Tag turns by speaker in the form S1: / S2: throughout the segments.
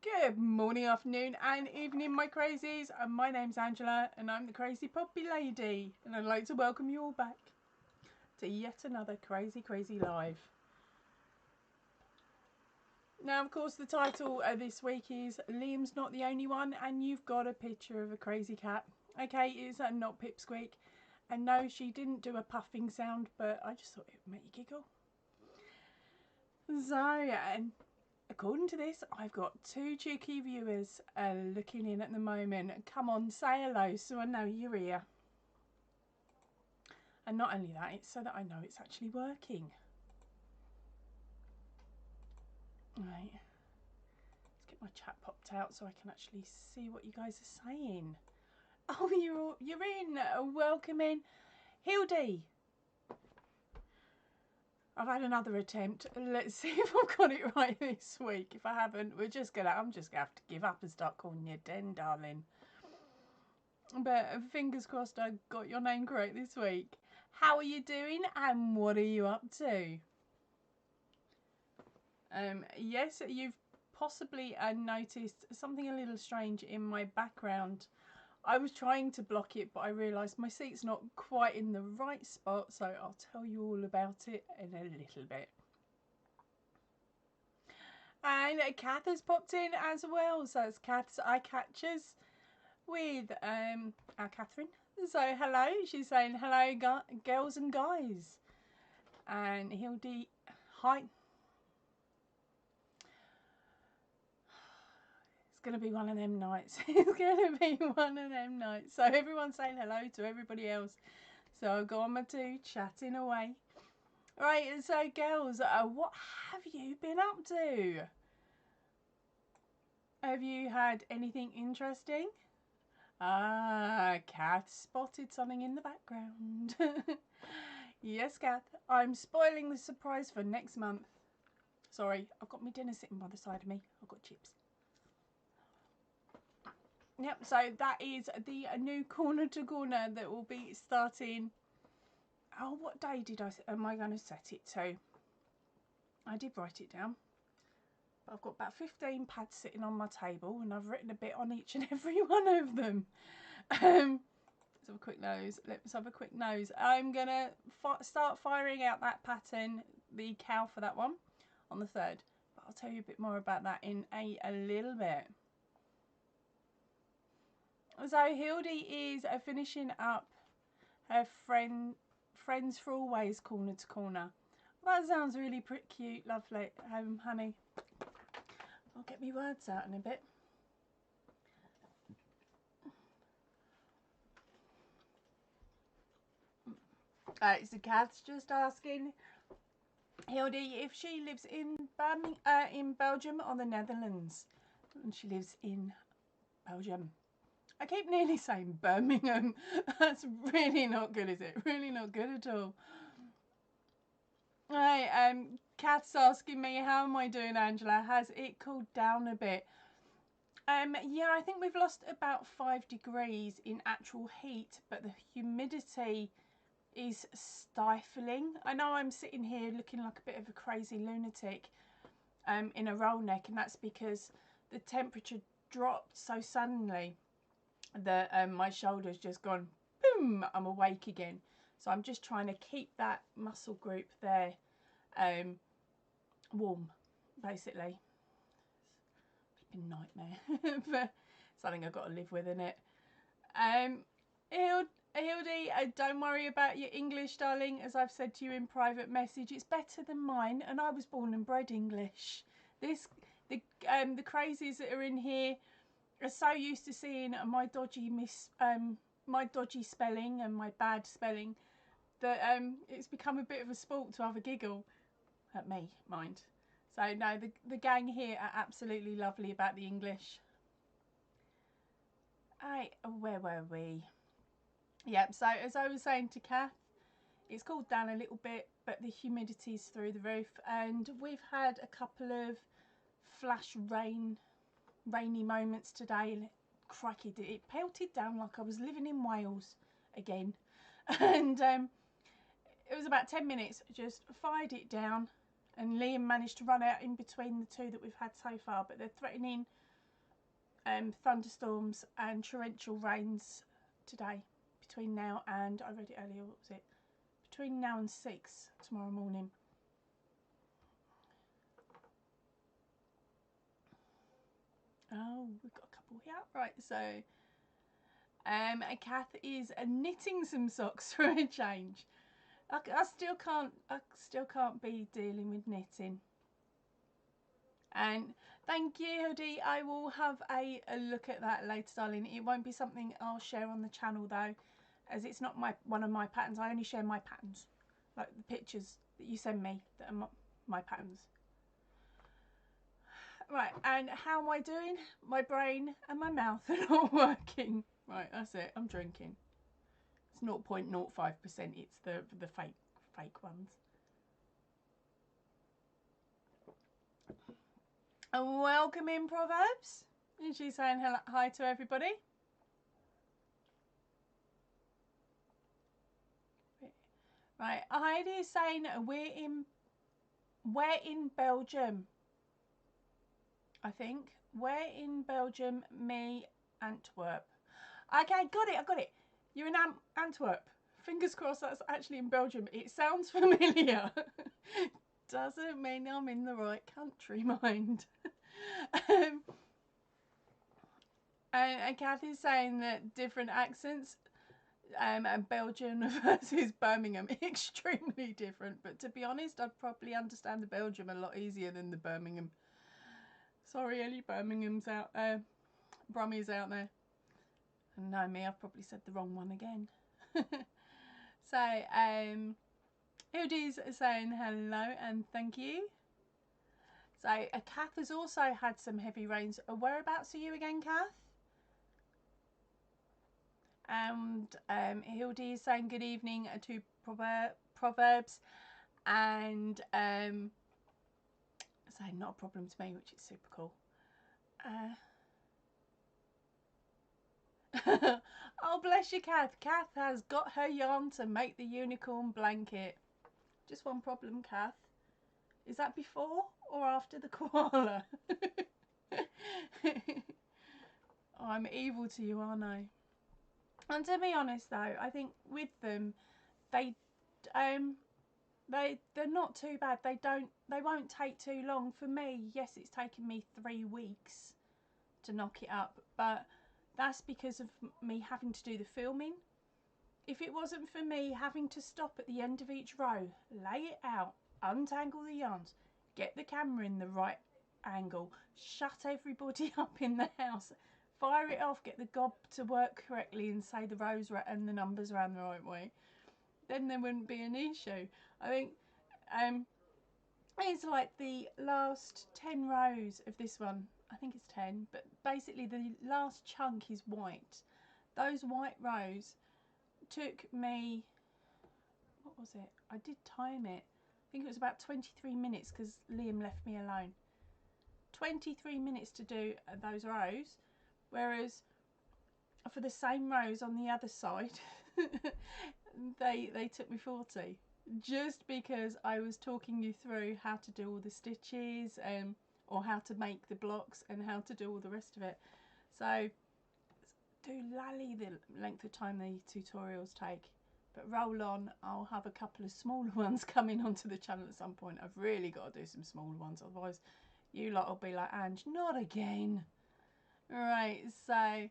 S1: Good morning, afternoon and evening, my crazies. My name's Angela and I'm the Crazy Poppy Lady, and I'd like to welcome you all back to yet another crazy live. Now, of course, the title this week is Liam's Not the Only One, and you've got a picture of a crazy cat. Okay, it's not Pipsqueak, and no, she didn't do a puffing sound, but I just thought it would make you giggle. So, according to this, I've got two cheeky viewers looking in at the moment. Come on, say hello so I know you're here. And not only that, it's so that I know it's actually working. Right. Let's get my chat popped out so I can actually see what you guys are saying. Oh, you're in. Welcome in. Hildy. I've had another attempt. Let's see if I've got it right this week. If I haven't, I'm just gonna have to give up and start calling you Den, darling. But fingers crossed I got your name correct this week. How are you doing and what are you up to? Yes, you've possibly noticed something a little strange in my background. I was trying to block it, but I realised my seat's not quite in the right spot, so I'll tell you all about it in a little bit. And Kath has popped in as well, so it's Kath's Eye Catchers with our Catherine. So hello, she's saying hello girls and guys. And Hildy, hi. It's going to be one of them nights. It's going to be one of them nights. So everyone's saying hello to everybody else. So I'll go on my two, chatting away. Right, so girls, what have you been up to? Have you had anything interesting? Ah, Kath spotted something in the background. Yes, Kath, I'm spoiling the surprise for next month. Sorry, I've got my dinner sitting by the side of me. I've got chips. Yep, so that is the new corner to corner that will be starting. Oh, what day am I going to set it to? I did write it down. But I've got about 15 pads sitting on my table and I've written a bit on each and every one of them. Let's have a quick nose. Let's have a quick nose. I'm going to start firing out that pattern, the cow for that one, on the 3rd. But I'll tell you a bit more about that in a little bit. So Hildy is finishing up her Friends for Always corner to corner. Well, that sounds really pretty cute, lovely, honey. I'll get me words out in a bit. So Kath's just asking Hildy if she lives in Belgium or the Netherlands, and she lives in Belgium. I keep nearly saying Birmingham. That's really not good, is it? Really not good at all. Right, Kath's asking me, how am I doing, Angela? Has it cooled down a bit? Yeah, I think we've lost about 5 degrees in actual heat, but the humidity is stifling. I know I'm sitting here looking like a bit of a crazy lunatic in a roll neck, and that's because the temperature dropped so suddenly that my shoulder's just gone boom, I'm awake again. So I'm just trying to keep that muscle group there warm, basically. It's been a nightmare, but something I've got to live with, isn't it? Hildy, don't worry about your English, darling. As I've said to you in private message, it's better than mine, and I was born and bred English. The crazies that are in here are so used to seeing my dodgy spelling and my bad spelling that it's become a bit of a sport to have a giggle at me, mind. So no, the gang here are absolutely lovely about the English. Where were we? Yep, so as I was saying to Kath, it's cooled down a little bit, but the humidity's through the roof, and we've had a couple of flash rainy moments today, and crikey, it pelted down like I was living in Wales again. And it was about 10 minutes, just fired it down, and Liam managed to run out in between the two that we've had so far, but they're threatening thunderstorms and torrential rains today between now and, I read it earlier, what was it? Between now and 6 tomorrow morning. Oh, we've got a couple here. Right, so Kath is knitting some socks for a change. I still can't be dealing with knitting. And thank you, Hoodie. I will have a look at that later, darling. It won't be something I'll share on the channel though, as it's not one of my patterns. I only share my patterns, like the pictures that you send me that are my patterns. Right, and how am I doing? My brain and my mouth are not working. Right, that's it. I'm drinking. It's 0.05%. It's the fake ones. And welcome in, Proverbs. And she's saying hello, hi to everybody. Right, Heidi is saying we're in Belgium. I think we're in Belgium. Me, Antwerp. Okay, got it. I got it. You're in Antwerp. Fingers crossed that's actually in Belgium. It sounds familiar. Doesn't mean I'm in the right country, mind. And Kathy's saying that different accents, and Belgium versus Birmingham, extremely different. But to be honest, I'd probably understand the Belgium a lot easier than the Birmingham. Sorry, any Birminghams out there, Brummies out there. And no, me, I've probably said the wrong one again. So, Hildy's saying hello and thank you. So, Kath has also had some heavy rains. Whereabouts are you again, Kath? And Hildy is saying good evening to Proverbs, and saying not a problem to me, which is super cool. Oh, bless you, Kath. Kath has got her yarn to make the unicorn blanket. Just one problem, Kath. Is that before or after the koala? Oh, I'm evil to you, aren't I? And to be honest, though, I think with them, they're not too bad. They won't take too long. For me, yes, it's taken me 3 weeks to knock it up, but that's because of me having to do the filming. If it wasn't for me having to stop at the end of each row, lay it out, untangle the yarns, get the camera in the right angle, shut everybody up in the house, fire it off, get the gob to work correctly and say the rows and the numbers around the right way, then there wouldn't be an issue. I think it's like the last 10 rows of this one. I think it's 10, but basically the last chunk is white. Those white rows took me, what was it? I did time it. I think it was about 23 minutes because Liam left me alone. 23 minutes to do those rows, whereas for the same rows on the other side, they took me 40. Just because I was talking you through how to do all the stitches, or how to make the blocks and how to do all the rest of it. So do lally the length of time the tutorials take, but roll on. I'll have a couple of smaller ones coming onto the channel at some point. I've really got to do some smaller ones, otherwise you lot will be like, Ange, not again. Right, so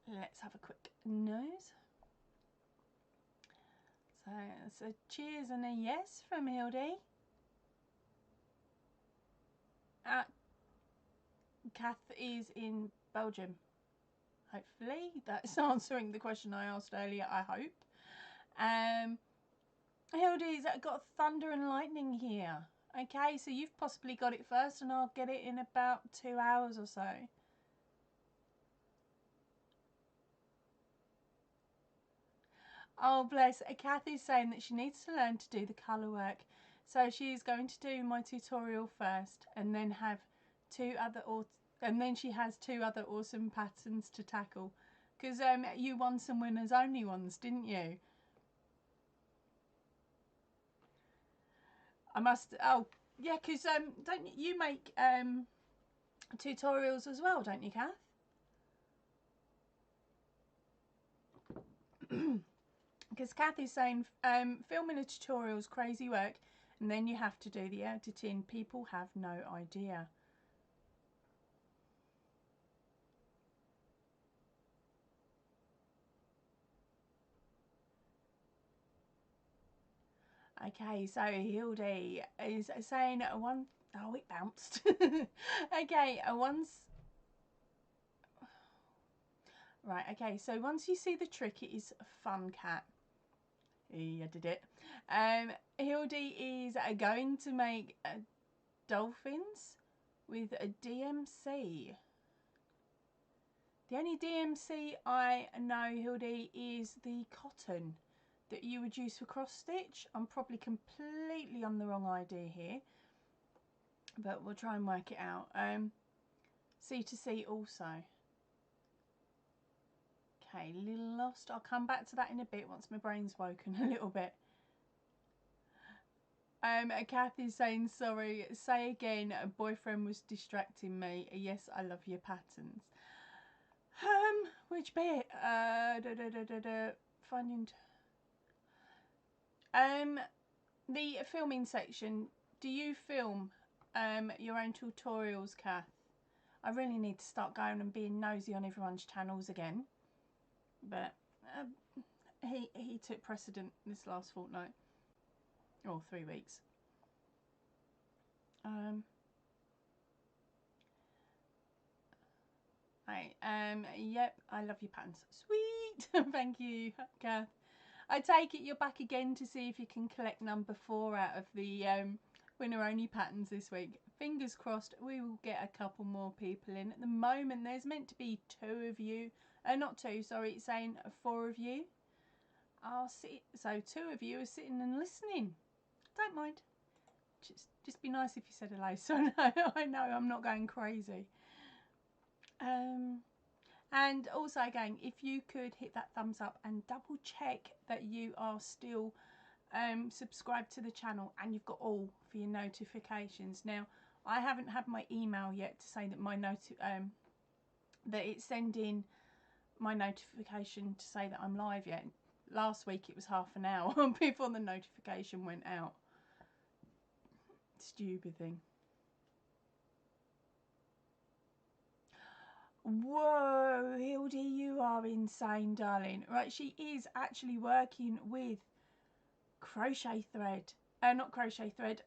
S1: let's have a quick nose. So cheers and a yes from Hildy. Kath is in Belgium. Hopefully that's answering the question I asked earlier, I hope. Hildy's got thunder and lightning here. Okay, so you've possibly got it first and I'll get it in about 2 hours or so. Oh, bless. Kathy's saying that she needs to learn to do the colour work. So she's going to do my tutorial first and then have she has 2 other awesome patterns to tackle. Because you won some winners only ones, didn't you? I must, oh, yeah, because don't you make tutorials as well, don't you, Kath? Because Kath is saying filming a tutorial is crazy work, and then you have to do the editing. People have no idea. Okay, so Hildy is saying one. Oh, it bounced. Okay, once. Right, okay, so once you see the trick, it is fun, Cat. Yeah, did it. Hildy is going to make dolphins with a DMC. The only DMC I know, Hildy, is the cotton that you would use for cross stitch. I'm probably completely on the wrong idea here, but we'll try and work it out. C2C also. Okay, a little lost. I'll come back to that in a bit once my brain's woken a little bit. Kathy's saying, sorry, say again, a boyfriend was distracting me. Yes, I love your patterns. Which bit? Finding... the filming section. Do you film your own tutorials, Kath? I really need to start going and being nosy on everyone's channels again. But he took precedent this last fortnight. Or 3 weeks. Right, yep, I love your patterns. Sweet! Thank you, Kath. I take it you're back again to see if you can collect number 4 out of the winner only patterns this week. Fingers crossed we will get a couple more people in. At the moment there's meant to be 2 of you. Not 2, sorry, it's saying 4 of you. I'll see. So 2 of you are sitting and listening. Don't mind. Just be nice if you said hello, so I know I'm not going crazy. And also again, if you could hit that thumbs up and double check that you are still subscribed to the channel and you've got all for your notifications. Now, I haven't had my email yet to say that my that it's sending my notification to say that I'm live yet. Last week it was half an hour before the notification went out. Stupid thing. Whoa, Hildy, you are insane, darling. Right, she is actually working with crochet thread. Not crochet thread.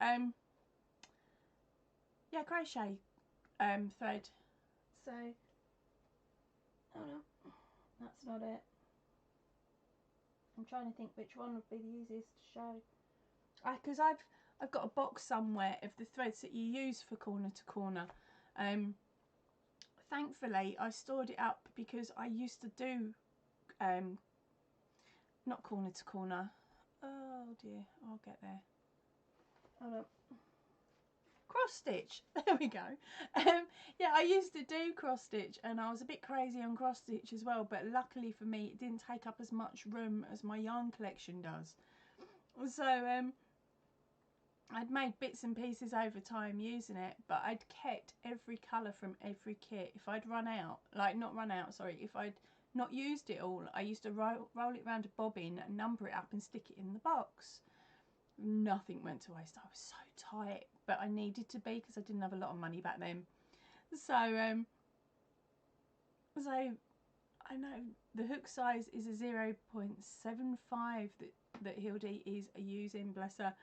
S1: Yeah, crochet thread. So, hold on. That's not it. I'm trying to think which one would be the easiest to show. Because I've got a box somewhere of the threads that you use for corner to corner. Thankfully, I stored it up because I used to do, not corner to corner. Oh dear, I'll get there. Hold up. Cross stitch. There we go. Yeah, I used to do cross stitch, and I was a bit crazy on cross stitch as well. But luckily for me, it didn't take up as much room as my yarn collection does. So I'd made bits and pieces over time using it, but I'd kept every colour from every kit. If I'd run out, like not run out, sorry, if I'd not used it all, I used to roll it around a bobbin, number it up and stick it in the box. Nothing went to waste. I was so tight, but I needed to be because I didn't have a lot of money back then. So I know the hook size is a 0.75 that Hildy is using, bless her,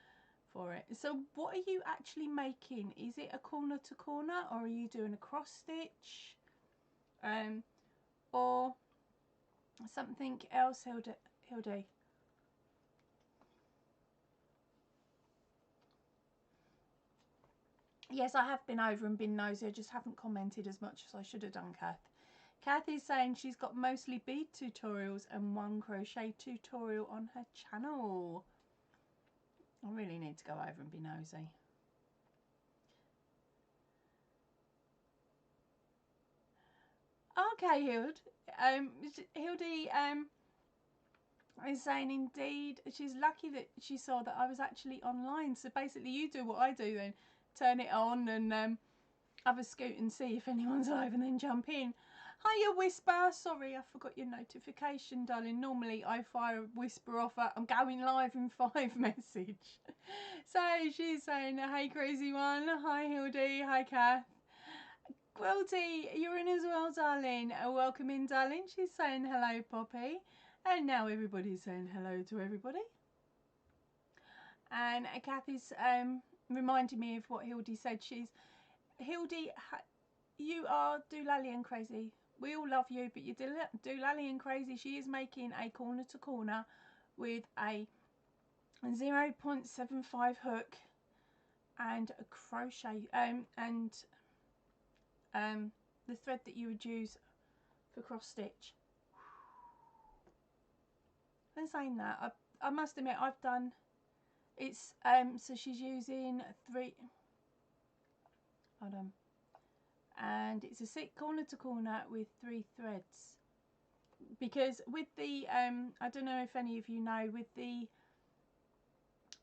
S1: for it. So what are you actually making? Is it a corner to corner, or are you doing a cross stitch, or something else, Hildy? Yes, I have been over and been nosy. I just haven't commented as much as I should have done, Kath. Kath is saying she's got mostly bead tutorials and 1 crochet tutorial on her channel. I really need to go over and be nosy. Okay, Hildy is saying indeed she's lucky that she saw that I was actually online. So basically you do what I do then, turn it on and have a scoot and see if anyone's live and then jump in. Hiya Whisper, sorry I forgot your notification darling. Normally I fire a Whisper off at I'm going live in 5 message. So she's saying hey crazy one, hi Hildy, hi Kath. Quilty, you're in as well darling. Welcome in darling. She's saying hello Poppy. And now everybody's saying hello to everybody. And Kathy's reminding me of what Hildy said. Hildy, you are doolally and crazy. We all love you, but you're doolally and crazy. She is making a corner to corner with a 0.75 hook and a crochet the thread that you would use for cross stitch. And saying that, I must admit I've done it's so she's using 3. Hold on. And it's a 6 corner to corner with 3 threads, because with the I don't know if any of you know, with the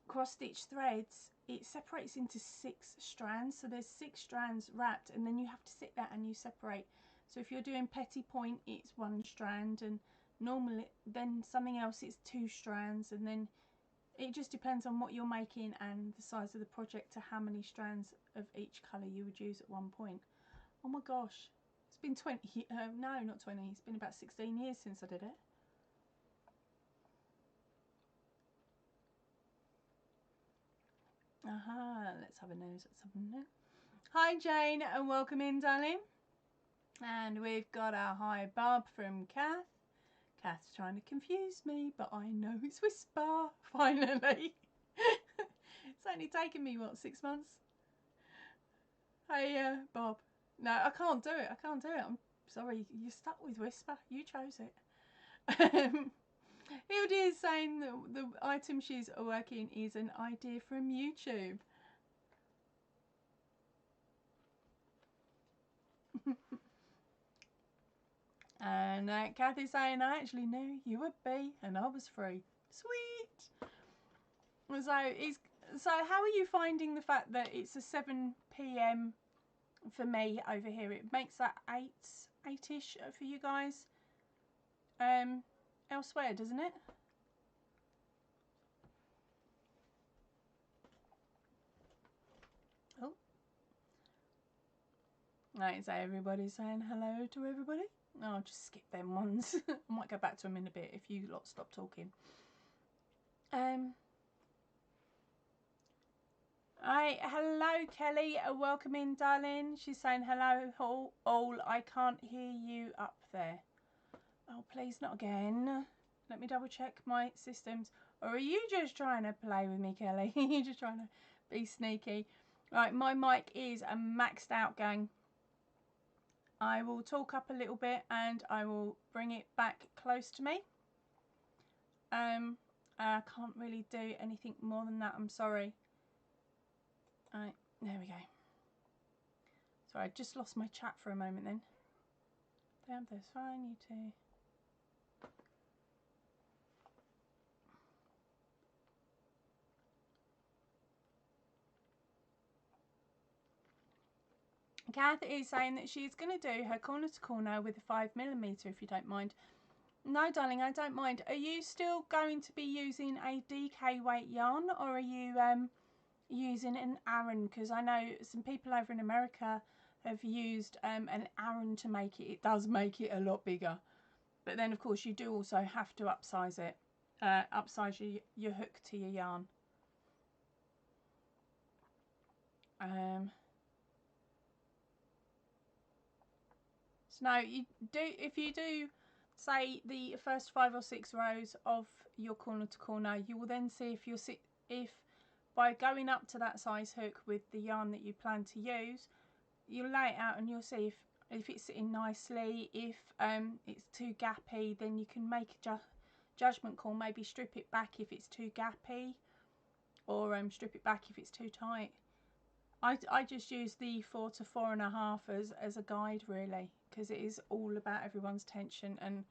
S1: cross stitch threads it separates into 6 strands, so there's 6 strands wrapped, and then you have to sit there and you separate. So if you're doing petty point it's 1 strand, and normally then something else it's 2 strands, and then it just depends on what you're making and the size of the project to how many strands of each colour you would use at one point. Oh my gosh, it's been 20, no not 20, it's been about 16 years since I did it. Aha, let's have a nose at something new. Hi Jane and welcome in darling. And we've got our hi Bob from Kath. Kath's trying to confuse me, but I know it's Whisper, finally. It's only taken me, what, 6 months? Hey, Bob. No, I can't do it. I can't do it. I'm sorry. You're stuck with Whisper. You chose it. Hildy is saying that the item she's working is an idea from YouTube. And Kathy's saying, I actually knew you would be, and I was free. Sweet. So how are you finding the fact that it's a 7 PM for me over here? It makes that 8-ish for you guys elsewhere, doesn't it? Oh. Right, so everybody's saying hello to everybody. Oh, I'll just skip them ones. I might go back to them in a bit if you lot stop talking. Hi, hello Kelly, welcome in darling. She's saying hello all. I can't hear you up there. Oh please not again. Let me double check my systems. Or are you just trying to play with me, Kelly? You're just trying to be sneaky. Right, my mic is a maxed out gang. I will talk up a little bit and I will bring it back close to me. I can't really do anything more than that, I'm sorry. Right, there we go. Sorry, I just lost my chat for a moment then. Damn, that's fine, you two. Kath is saying that she's going to do her corner to corner with a 5mm, if you don't mind. No, darling, I don't mind. Are you still going to be using a DK weight yarn, or are you using an Aran? Because I know some people over in America have used an Aran to make it. It does make it a lot bigger. But then, of course, you do also have to upsize it. Upsize your hook to your yarn. So now you do, if you do say the first 5 or 6 rows of your corner to corner, you will then see if by going up to that size hook with the yarn that you plan to use, you'll lay it out and you'll see if it's sitting nicely. If it's too gappy, then you can make a judgment call, maybe strip it back if it's too gappy, or strip it back if it's too tight. I just use the 4 to 4.5 as a guide, really, because it is all about everyone's tension, and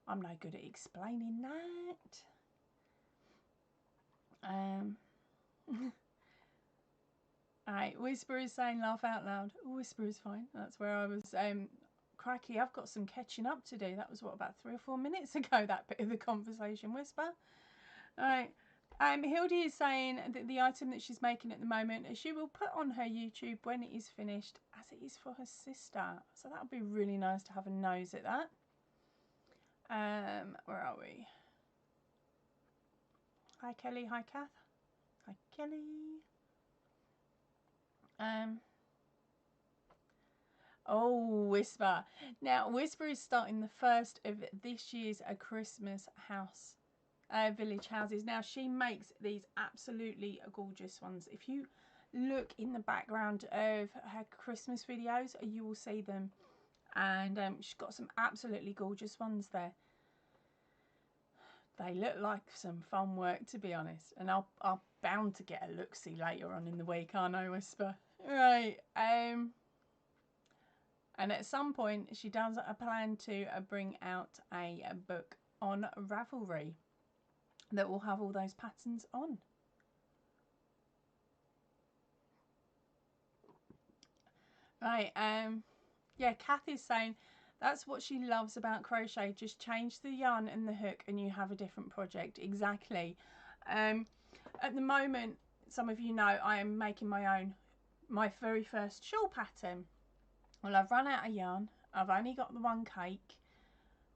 S1: I'm no good at explaining that. Alright, Whisper is saying laugh out loud. Whisper is fine. That's where I was. Crikey, I've got some catching up to do. That was what, about 3 or 4 minutes ago, that bit of the conversation, Whisper. Alright. Hildy is saying that the item that she's making at the moment, she will put on her YouTube when it is finished, as it is for her sister. So that would be really nice to have a nose at that. Where are we? Hi Kelly, hi Kath. Hi Kelly. Oh, Whisper. Now, Whisper is starting the first of this year's Christmas house, village houses. Now, she makes these absolutely gorgeous ones. If you look in the background of her Christmas videos, you will see them. And she's got some absolutely gorgeous ones there. They look like some fun work, to be honest. And I'll bound to get a look-see later on in the week, aren't I, Whisper? Right. And at some point, she does plan to bring out a book on Ravelry that will have all those patterns on. Right. Yeah, Kath is saying that's what she loves about crochet. Just change the yarn and the hook and you have a different project. Exactly. At the moment, some of you know I am making my very first shawl pattern. Well, I've run out of yarn. I've only got the one cake.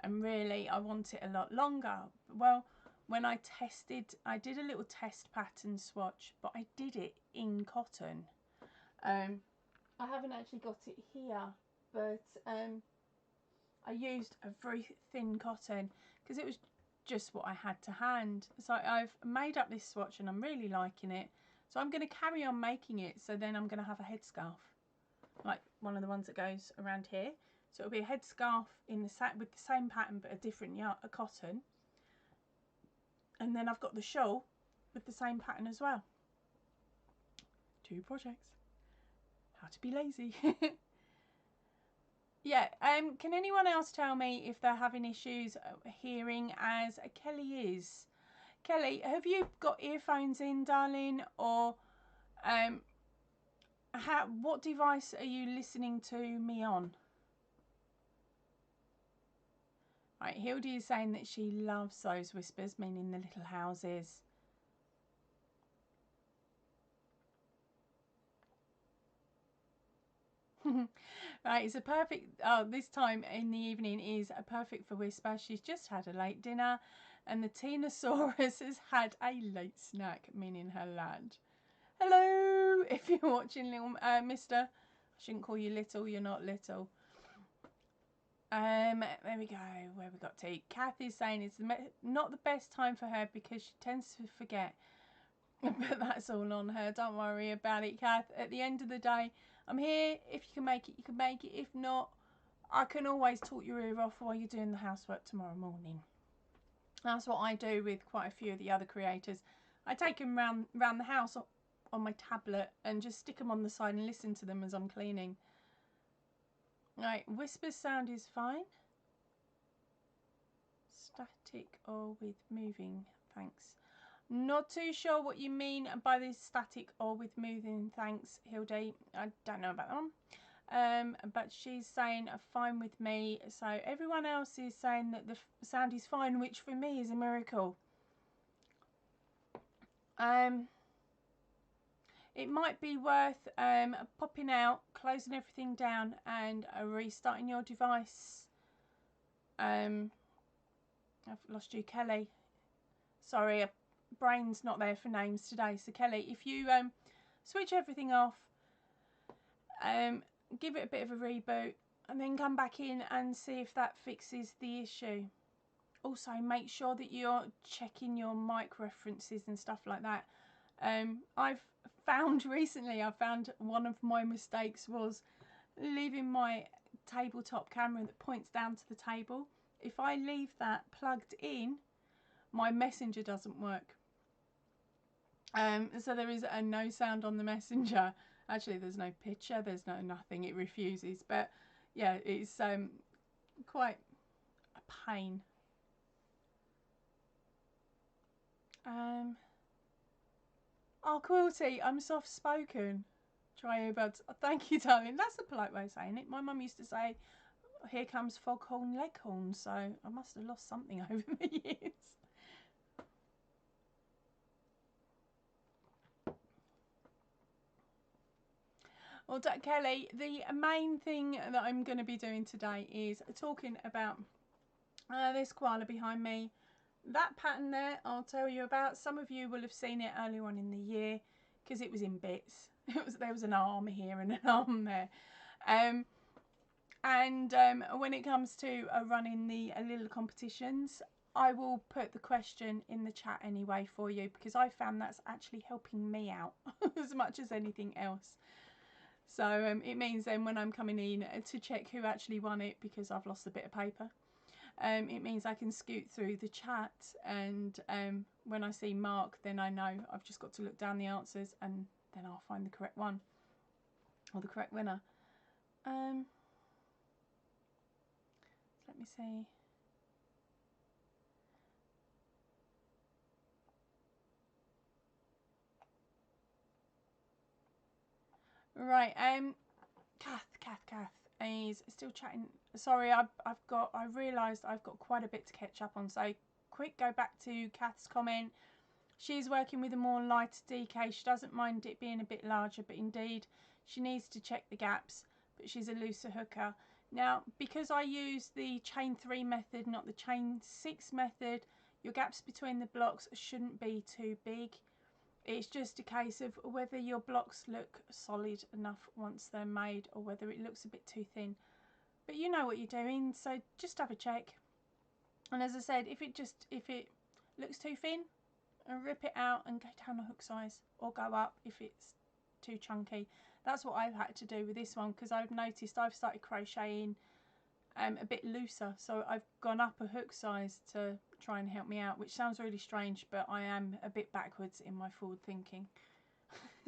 S1: And really, I want it a lot longer. Well, when I did a little test pattern swatch, but I did it in cotton. I haven't actually got it here, but I used a very thin cotton because it was just what I had to hand. So I've made up this swatch and I'm really liking it. So I'm going to carry on making it. So then I'm going to have a headscarf, like one of the ones that goes around here. So it'll be a headscarf in the with the same pattern but a different cotton. And then I've got the shawl with the same pattern as well. 2 projects. How to be lazy. Yeah, can anyone else tell me if they're having issues hearing as Kelly is? Kelly, have you got earphones in, darling? Or what device are you listening to me on? Right, Hildy is saying that she loves those whispers, meaning the little houses. Right, it's a perfect, this time in the evening is a perfect for Whisper. She's just had a late dinner and the Tenosaurus has had a late snack, meaning her lad. Hello, if you're watching, little mister. I shouldn't call you little, you're not little. There we go, where we got to. Kath is saying it's not the best time for her because she tends to forget. But that's all on her, don't worry about it, Kath. At the end of the day, I'm here. If you can make it, you can make it. If not, I can always talk your ear off while you're doing the housework tomorrow morning. That's what I do with quite a few of the other creators. I take them round the house on my tablet and just stick them on the side and listen to them as I'm cleaning. Right, whisper sound is fine. Static or with moving, thanks. Not too sure what you mean by this static or with moving, thanks, Hildy. I don't know about that one. But she's saying fine with me. So everyone else is saying that the sound is fine, which for me is a miracle. It might be worth popping out, closing everything down and restarting your device. I've lost you, Kelly. Sorry, brain's not there for names today. So Kelly, if you switch everything off, give it a bit of a reboot and then come back in and see if that fixes the issue. Also, make sure that you're checking your mic references and stuff like that. I've found recently, one of my mistakes was leaving my tabletop camera that points down to the table. If I leave that plugged in, my messenger doesn't work. So there is no sound on the messenger. Actually, there's no picture, there's nothing, it refuses. But yeah, it's quite a pain. Oh, Quilty, I'm soft spoken. Try earbuds. Oh, thank you, darling. That's a polite way of saying it. My mum used to say, here comes foghorn leghorn, so I must have lost something over the years. Well, Kelly, the main thing that I'm going to be doing today is talking about this koala behind me. That pattern there, I'll tell you about. Some of you will have seen it earlier on in the year because it was in bits. There was an arm here and an arm there. When it comes to running the little competitions, I will put the question in the chat anyway for you, because I found that's actually helping me out as much as anything else. So it means then when I'm coming in to check who actually won it, because I've lost a bit of paper, it means I can scoot through the chat, and when I see Mark, then I know I've just got to look down the answers and then I'll find the correct one or the correct winner. Let me see. Right, Kath is still chatting. Sorry, I realised I've got quite a bit to catch up on. So quick, go back to Kath's comment. She's working with a more lighter DK. She doesn't mind it being a bit larger, but indeed she needs to check the gaps, but she's a looser hooker. Now, because I use the chain 3 method, not the chain 6 method, your gaps between the blocks shouldn't be too big. It's just a case of whether your blocks look solid enough once they're made, or whether it looks a bit too thin. But you know what you're doing, so just have a check. And as I said, if it looks too thin, rip it out and go down a hook size, or go up if it's too chunky. That's what I've had to do with this one, because I've noticed I've started crocheting a bit looser, so I've gone up a hook size to try and help me out, which sounds really strange, but I am a bit backwards in my forward thinking.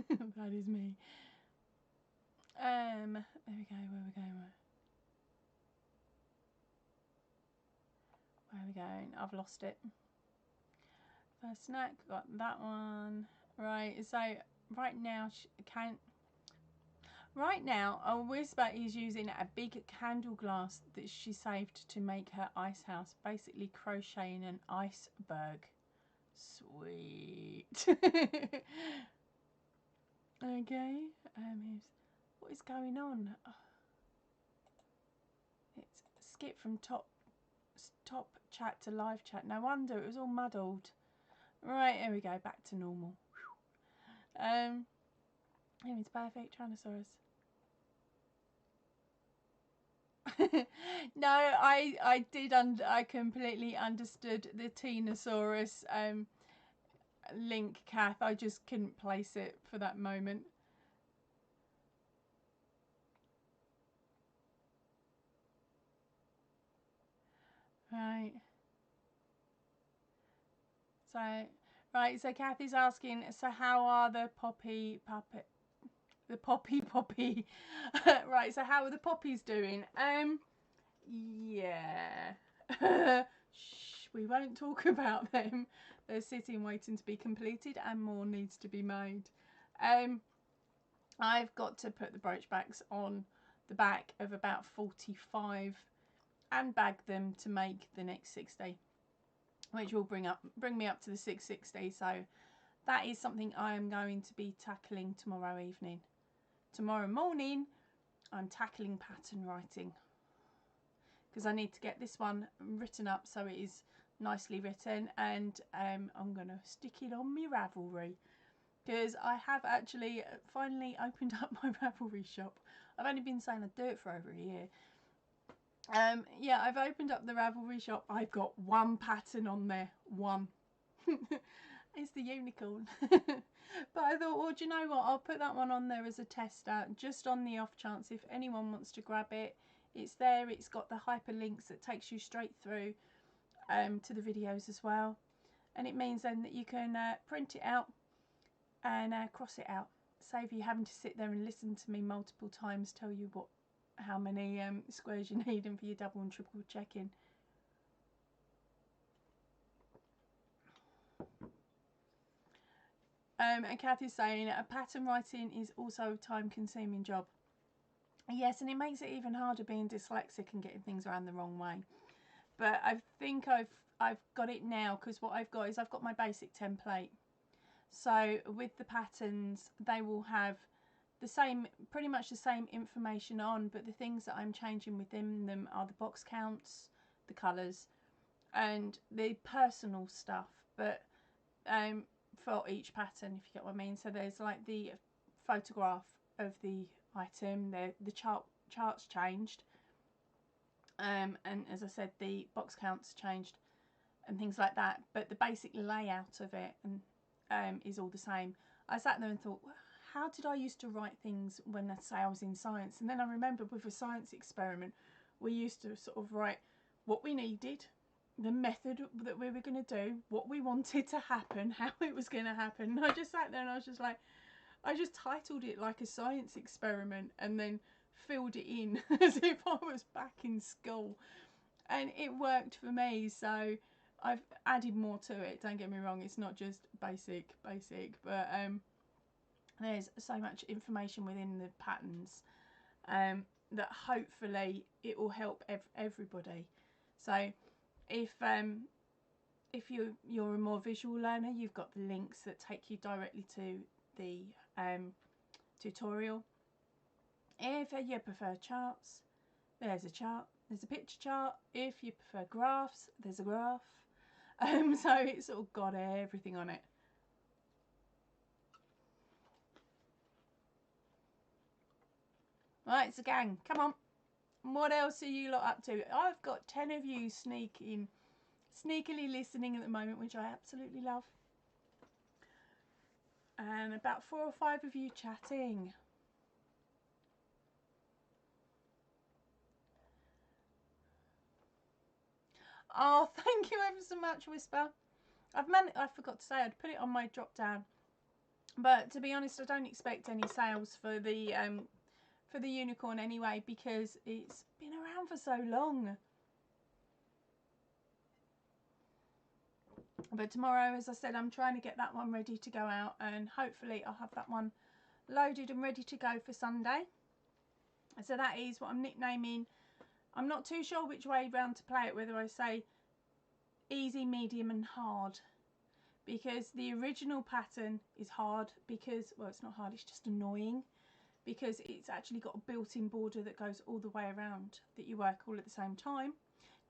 S1: That is me. There we go. Where are we going? I've lost it. First snack, got that one. Right, so right now Whisper is using a big candle glass that she saved to make her ice house, basically crocheting an iceberg. Sweet. Okay, what is going on? Oh. It's skip from top chat to live chat. No wonder it was all muddled. Right, here we go, back to normal. It's perfect, Tyrannosaurus. No, I completely understood the Tenosaurus link, Kath. I just couldn't place it for that moment. Right. So Kathy's asking, so how are the poppy right, so how are the poppies doing? Yeah. Shh, we won't talk about them. They're sitting waiting to be completed, and more needs to be made. I've got to put the brooch backs on the back of about 45 and bag them to make the next 60, which will bring me up to the 660. So that is something I am going to be tackling tomorrow evening. Tomorrow morning I'm tackling pattern writing, because I need to get this one written up so it is nicely written, and I'm going to stick it on my Ravelry, because I have actually finally opened up my Ravelry shop. I've only been saying I'd do it for over a year. Yeah, I've opened up the Ravelry shop. I've got one pattern on there. One. It's the unicorn. But I thought, well, do you know what? I'll put that one on there as a tester, just on the off chance if anyone wants to grab it. It's there. It's got the hyperlinks that takes you straight through to the videos as well. And it means then that you can print it out and cross it out. Save you having to sit there and listen to me multiple times tell you how many squares you need and for your double and triple checking. And Kathy's saying pattern writing is also a time-consuming job. Yes, and it makes it even harder being dyslexic and getting things around the wrong way. But I think I've got it now, because what I've got is I've got my basic template. So with the patterns, they will have the same, pretty much the same information on, but the things that I'm changing within them are the box counts, the colours, and the personal stuff. But for each pattern, if you get what I mean. So there's like the photograph of the item, the charts changed, and as I said, the box counts changed and things like that, but the basic layout of it is all the same. I sat there and thought, how did I used to write things when I say I was in science? And then I remembered with a science experiment, we used to sort of write what we needed, the method that we were going to do, what we wanted to happen, how it was going to happen. And I just sat there and I was just like, I just titled it like a science experiment and then filled it in as if I was back in school. And it worked for me, so I've added more to it. Don't get me wrong, it's not just basic, but there's so much information within the patterns that hopefully it will help everybody. So if you're a more visual learner, you've got the links that take you directly to the tutorial. If you prefer charts, there's a chart, there's a picture chart. If you prefer graphs, there's a graph. So it's all got everything on it. Right, so gang, come on. What else are you lot up to? I've got 10 of you sneakily listening at the moment, which I absolutely love. And about 4 or 5 of you chatting. Oh, thank you ever so much, Whisper. I forgot to say I'd put it on my drop down, but to be honest, I don't expect any sales for the unicorn anyway, because it's been around for so long. But tomorrow, as I said, I'm trying to get that one ready to go out, and hopefully I'll have that one loaded and ready to go for Sunday. So that is what I'm nicknaming. I'm not too sure which way round to play it, whether I say easy, medium and hard, because the original pattern is hard because, well, it's not hard, it's just annoying, because it's actually got a built-in border that goes all the way around, that you work all at the same time.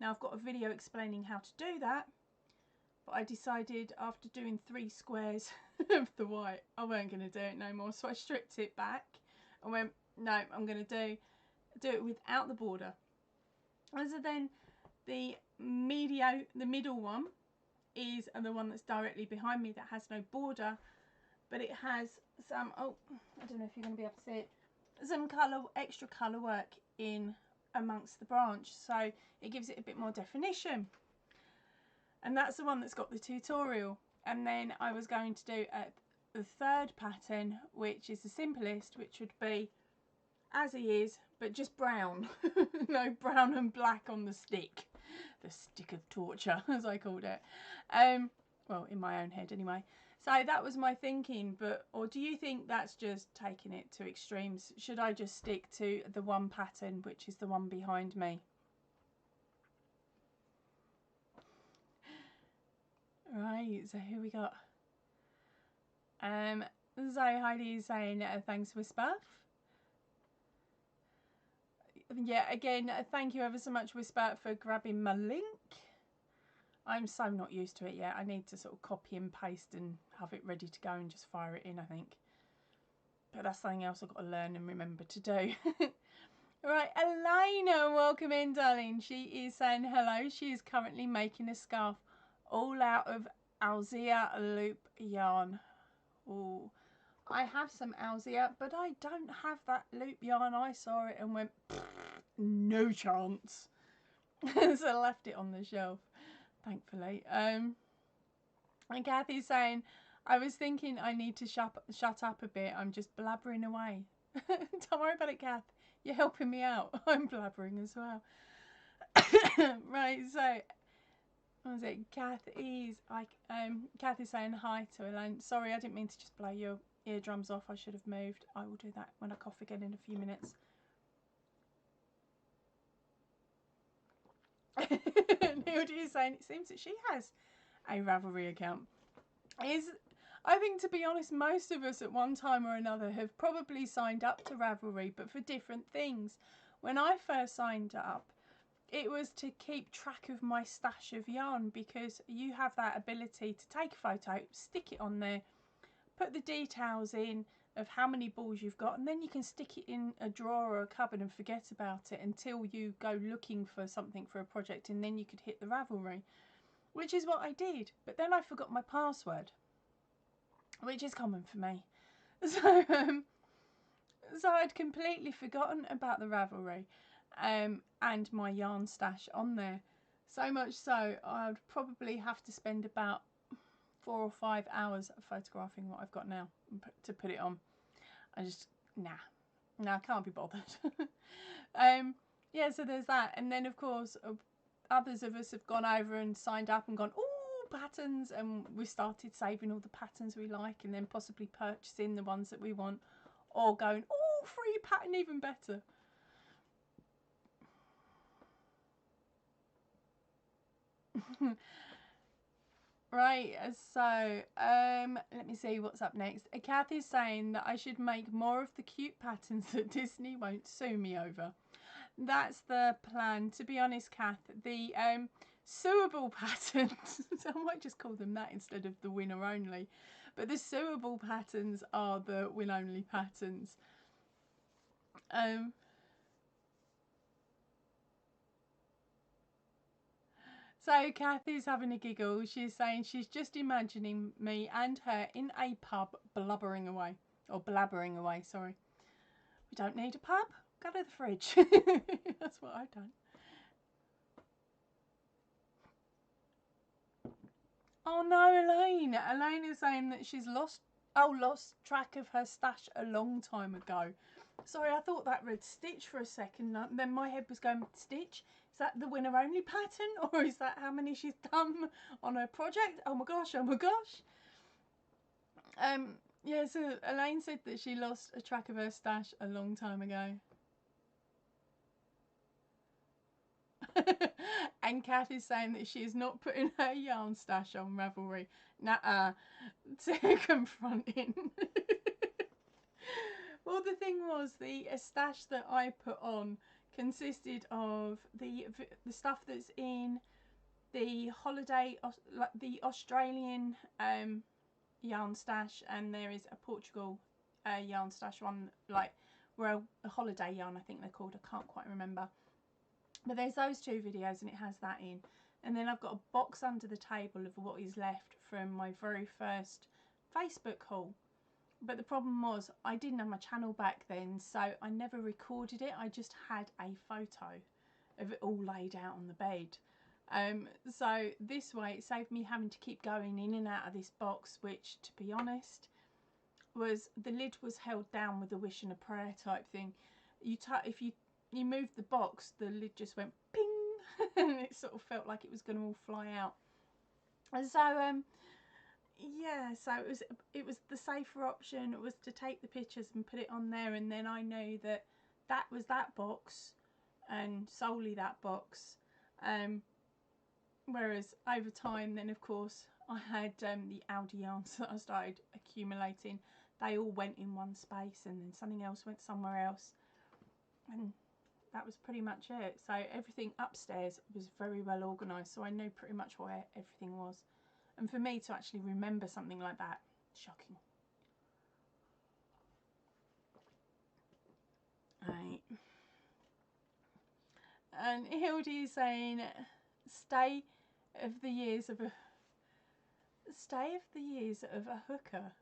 S1: Now I've got a video explaining how to do that, but I decided after doing 3 squares of the white, I weren't going to do it no more, so I stripped it back and went, no, I'm going to do it without the border. And so then the middle one is the one that's directly behind me that has no border, but it has some, oh, I don't know if you're going to be able to see it, some extra colour work in amongst the branch, so it gives it a bit more definition. And that's the one that's got the tutorial. And then I was going to do the 3rd pattern, which is the simplest, which would be as he is, but just brown. No, brown and black on the stick. The stick of torture, as I called it. Well, in my own head anyway. So that was my thinking, but, or do you think that's just taking it to extremes? Should I just stick to the one pattern, which is the one behind me? Right, so here we got. So Heidi is saying thanks, Whisper. Yeah, again, thank you ever so much, Whisper, for grabbing my link. I'm so not used to it yet. I need to sort of copy and paste and have it ready to go and just fire it in, I think. But that's something else I've got to learn and remember to do. Right, Elena, welcome in, darling. She is saying hello. She is currently making a scarf all out of Alzia loop yarn. Oh, I have some Alzia, but I don't have that loop yarn. I saw it and went, no chance. So I left it on the shelf, thankfully. And Kathy's saying, I was thinking I need to shut up a bit. I'm just blabbering away. Don't worry about it, Kath. You're helping me out. I'm blabbering as well. Right, so What was it? Kath is saying hi to Elaine. Sorry, I didn't mean to just blow your eardrums off. I should have moved. I will do that when I cough again in a few minutes. Hildy is saying it seems that she has a Ravelry account. I think, to be honest, most of us at one time or another have probably signed up to Ravelry, but for different things. When I first signed up, it was to keep track of my stash of yarn, because you have that ability to take a photo, stick it on there, put the details in of how many balls you've got, and then you can stick it in a drawer or a cupboard and forget about it until you go looking for something for a project, and then you could hit the Ravelry, which is what I did. But then I forgot my password, which is common for me. So I'd completely forgotten about the Ravelry and my yarn stash on there. So much so, I'd probably have to spend about 4 or 5 hours photographing what I've got now to put it on. I just, I can't be bothered. Yeah, so there's that. And then, of course, others of us have gone over and signed up and gone, ooh, patterns, and we started saving all the patterns we like, and then possibly purchasing the ones that we want, or going, ooh, free pattern, even better. Right, so let me see what's up next. Kath is saying that I should make more of the cute patterns that Disney won't sue me over. That's the plan. To be honest, Kath, the suable patterns, I might just call them that instead of the winner only, but the suable patterns are the win only patterns. So Kathy's having a giggle. She's saying she's just imagining me and her in a pub blubbering away. Or blabbering away, sorry. We don't need a pub. Go to the fridge. That's what I've done. Oh no, Elaine. Elaine is saying that she's lost track of her stash a long time ago. Sorry, I thought that read Stitch for a second. Then my head was going, Stitch? Is that the winner only pattern, or is that how many she's done on her project? Oh my gosh, oh my gosh. Yeah, so Elaine said that she lost a track of her stash a long time ago. And Kath is saying that she is not putting her yarn stash on Ravelry. Nuh-uh. To confronting. Well, the thing was, the stash that I put on consisted of the stuff that's in the holiday, the Australian yarn stash, and there is a Portugal yarn stash one, like, well, a holiday yarn I think they're called, I can't quite remember. But there's those two videos and it has that in. And then I've got a box under the table of what is left from my very first Facebook haul. But the problem was I didn't have my channel back then, so I never recorded it. I just had a photo of it all laid out on the bed. So this way it saved me having to keep going in and out of this box, which, to be honest, was, the lid was held down with a wish and a prayer type thing. If you moved the box, the lid just went ping and it sort of felt like it was going to all fly out. And so yeah, so it was the safer option. It was to take the pictures and put it on there, and then I knew that that was that box and solely that box. Whereas over time then, of course, I had the Aldi yarns that I started accumulating. They all went in one space, and then something else went somewhere else, and that was pretty much it. So everything upstairs was very well organised, so I knew pretty much where everything was. And for me to actually remember something like that, shocking. Right. And Hildy is saying, stay of the years of a hooker.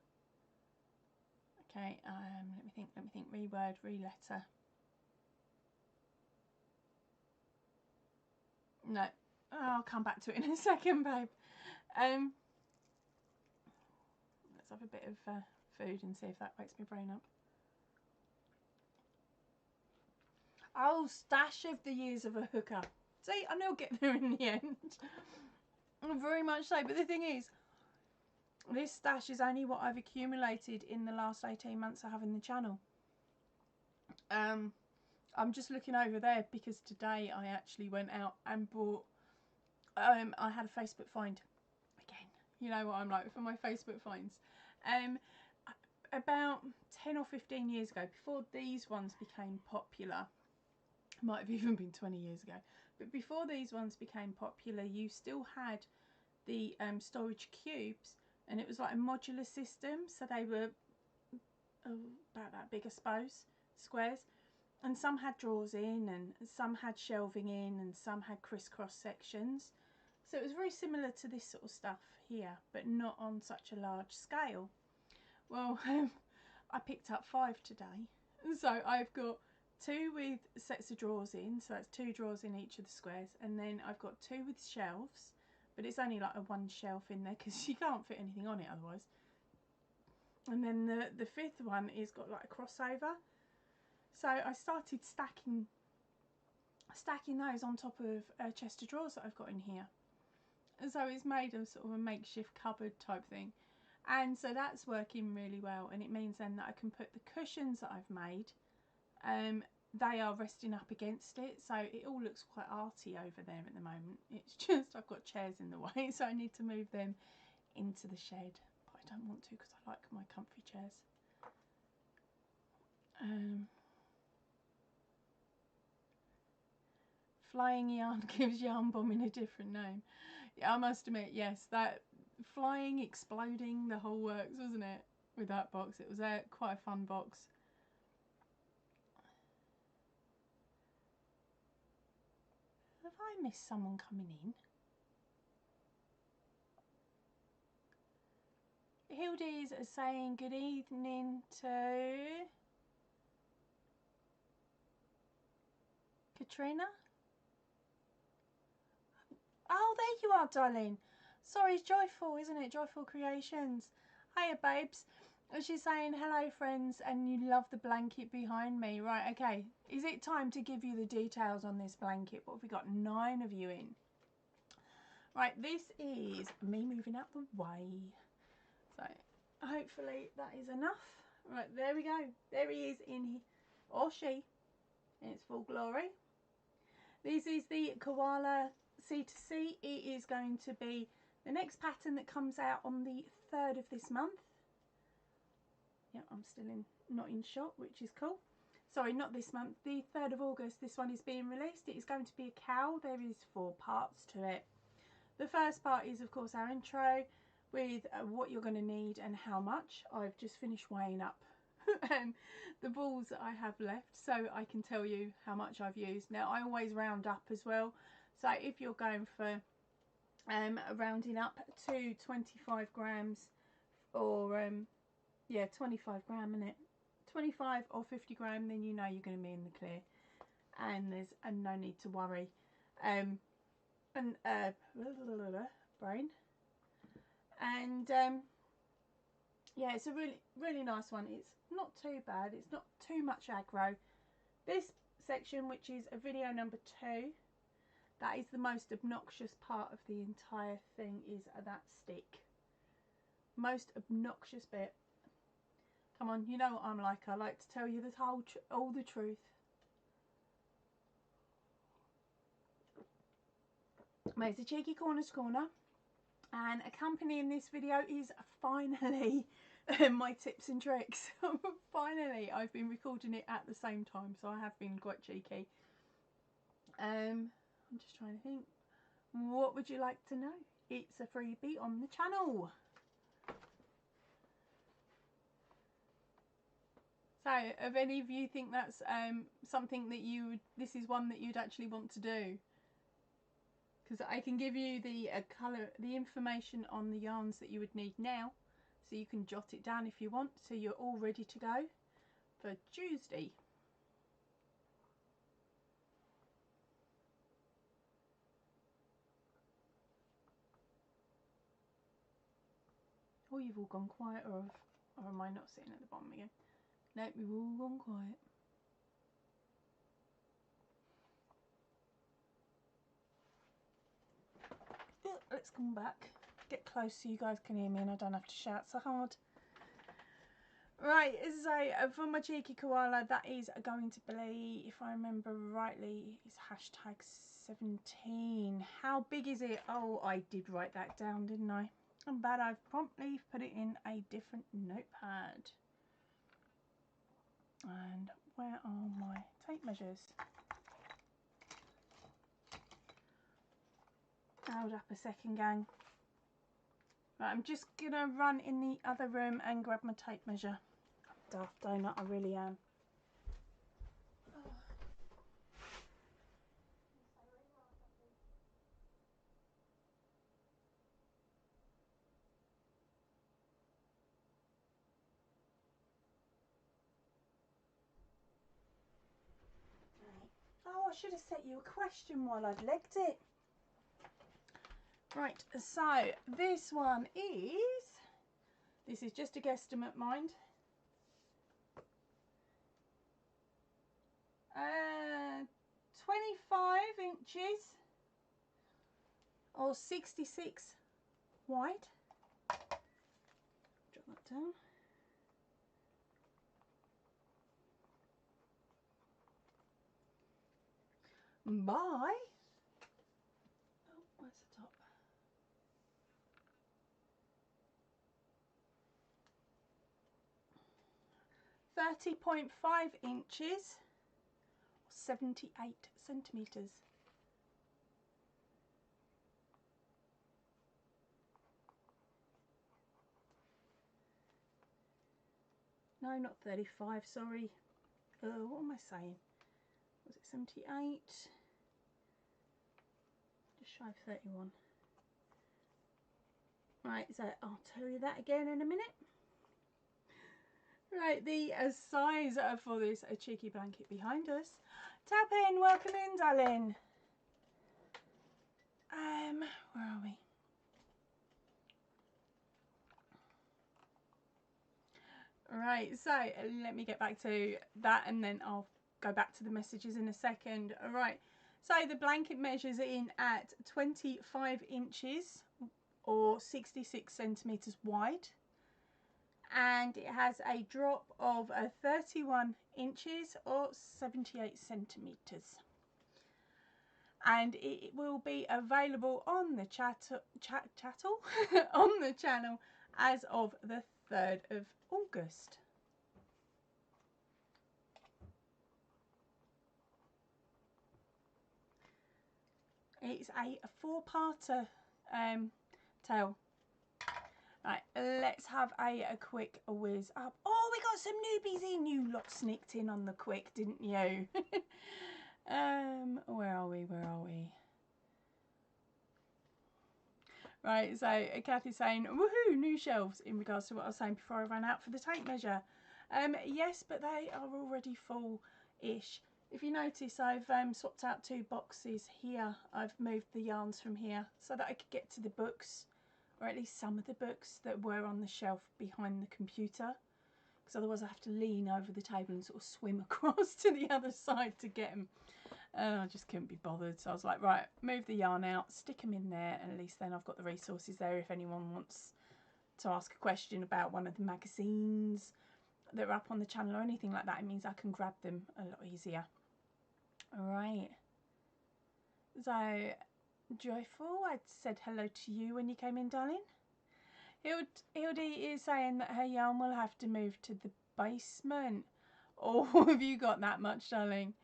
S1: Okay, let me think, reword, re-letter. No, I'll come back to it in a second, babe. Let's have a bit of food and see if that wakes my brain up. Oh, stash of the years of a hooker. See, I know I'll get there in the end. Very much so. But the thing is, this stash is only what I've accumulated in the last 18 months I have in the channel. I'm just looking over there because today I actually went out and bought, I had a Facebook find. Again, you know what I'm like for my Facebook finds. About 10 or 15 years ago, before these ones became popular, might have even been 20 years ago, but before these ones became popular, you still had the storage cubes, and it was like a modular system, so they were about that big, I suppose, squares, and some had drawers in and some had shelving in and some had crisscross sections, so it was very similar to this sort of stuff here, but not on such a large scale. Well, I picked up 5 today, so I've got 2 with sets of drawers in, so that's 2 drawers in each of the squares, and then I've got 2 with shelves, but it's only like a 1 shelf in there because you can't fit anything on it otherwise. And then the 5th one is got like a crossover, so I started stacking those on top of a chest of drawers that I've got in here, and so it's made of sort of a makeshift cupboard type thing. And so that's working really well, and it means then that I can put the cushions that I've made, they are resting up against it, so it all looks quite arty over there at the moment. It's just I've got chairs in the way, so I need to move them into the shed, but I don't want to because I like my comfy chairs. Flying yarn gives yarn bombing a different name. Yeah, I must admit, yes, that flying, exploding, the whole works, wasn't it, with that box? It was quite a fun box. Have I missed someone coming in? Hildy's saying good evening to Katrina. Oh, there you are, darling. Sorry, it's Joyful, isn't it? Joyful Creations. Hiya, babes. And she's saying, hello, friends, and you love the blanket behind me. Right, okay. Is it time to give you the details on this blanket? What have we got? 9 of you in. Right, this is me moving out the way. So, hopefully that is enough. Right, there we go. There he is in, or she, in its full glory. This is the Koala C2C. It is going to be the next pattern that comes out on the 3rd of this month. Yeah, I'm still not in shot, which is cool. Sorry, not this month, the 3rd of August this one is being released. It is going to be a cowl. There is 4 parts to it. The first part is, of course, our intro with what you're going to need and how much. I've just finished weighing up the balls that I have left, so I can tell you how much I've used. Now, I always round up as well, so if you're going for rounding up to 25 grams or yeah, 25 gram in it, 25 or 50 gram, then you know you're going to be in the clear, and there's no need to worry. Brain. And yeah, it's a really nice one. It's not too bad, it's not too much aggro. This section, which is a video number 2, that is the most obnoxious part of the entire thing, is that stick. Most obnoxious bit. Come on, you know what I'm like. I like to tell you the all the truth. It's a cheeky corner to corner, and accompanying this video is finally my tips and tricks. Finally, I've been recording it at the same time, so I have been quite cheeky. I'm just trying to think. What would you like to know? It's a freebie on the channel. So, if any of you think that's something that this is one that you'd actually want to do, because I can give you the the information on the yarns that you would need now, so you can jot it down if you want, so you're all ready to go for Tuesday. Oh, you've all gone quiet, or am I not sitting at the bottom again? Nope, we've all gone quiet. let's come back, get close so you guys can hear me and I don't have to shout so hard. Right, so for my cheeky koala, that is going to be, if I remember rightly, is hashtag 17. How big is it? Oh, I did write that down, didn't I? But I've promptly put it in a different notepad. And where are my tape measures? Hold up a second, gang. Right, I'm just gonna run in the other room and grab my tape measure. Daft donut, I really am. Oh, I should have set you a question while I'd legged it. Right, so this one is, this is just a guesstimate, mind. 25 inches or 66 wide. Drop that down. By, oh, where's the top? .5 inches, 78 centimetres. No, not 35, sorry. What am I saying? Was it 78? Just shy of 31. Right, so I'll tell you that again in a minute. Right, the size for this cheeky blanket behind us. Tap in, welcome in, darling. Where are we? Right, so let me get back to that and then I'll go back to the messages in a second. All right, so the blanket measures in at 25 inches or 66 centimetres wide. And it has a drop of 31 inches or 78 centimetres. And it will be available on the chattel on the channel as of the 3rd of August. It's a 4-parter tale. Right, let's have a quick whiz up. Oh, we got some newbies in. You lot sneaked in on the quick, didn't you? Where are we? Where are we? Right, so Kathy's saying, woohoo, new shelves, in regards to what I was saying before I ran out for the tape measure. Yes, but they are already full-ish. If you notice, I've swapped out 2 boxes here. I've moved the yarns from here so that I could get to the books, or at least some of the books that were on the shelf behind the computer, because otherwise I have to lean over the table and sort of swim across to the other side to get them. And I just couldn't be bothered, so I was like, right, move the yarn out, stick them in there, and at least then I've got the resources there if anyone wants to ask a question about one of the magazines that are up on the channel or anything like that. It means I can grab them a lot easier. All right, so Joyful, I said hello to you when you came in, darling. Hildy is saying that her yarn will have to move to the basement. Oh, have you got that much, darling?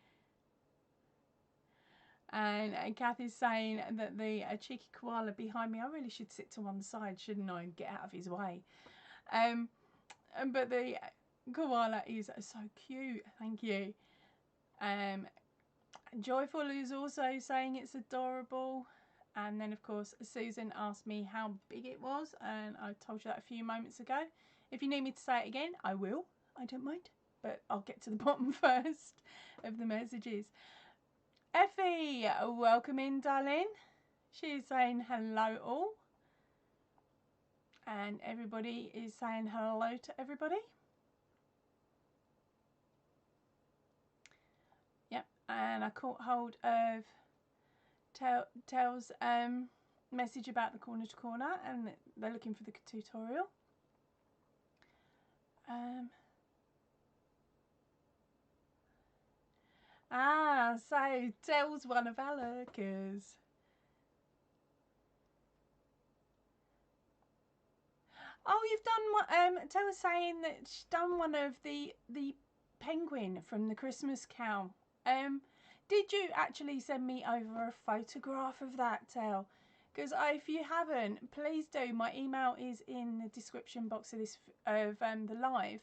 S1: And Kath is saying that the cheeky koala behind me, I really should sit to one side, shouldn't I, and get out of his way. But the koala is so cute, thank you. Joyful is also saying it's adorable. And then, of course, Susan asked me how big it was, and I told you that a few moments ago. If you need me to say it again, I will. I don't mind. But I'll get to the bottom first of the messages. Effie, welcome in, darling. She's saying hello all. And everybody is saying hello to everybody. Yep, and I caught hold of Tails message about the corner to corner, and they're looking for the tutorial. So Dell's one of our lurkers. Oh, you've done one. Dell was saying that she's done one of the penguin from the Christmas Cow. Did you actually send me over a photograph of that, Dell? Because if you haven't, please do. My email is in the description box of this the live,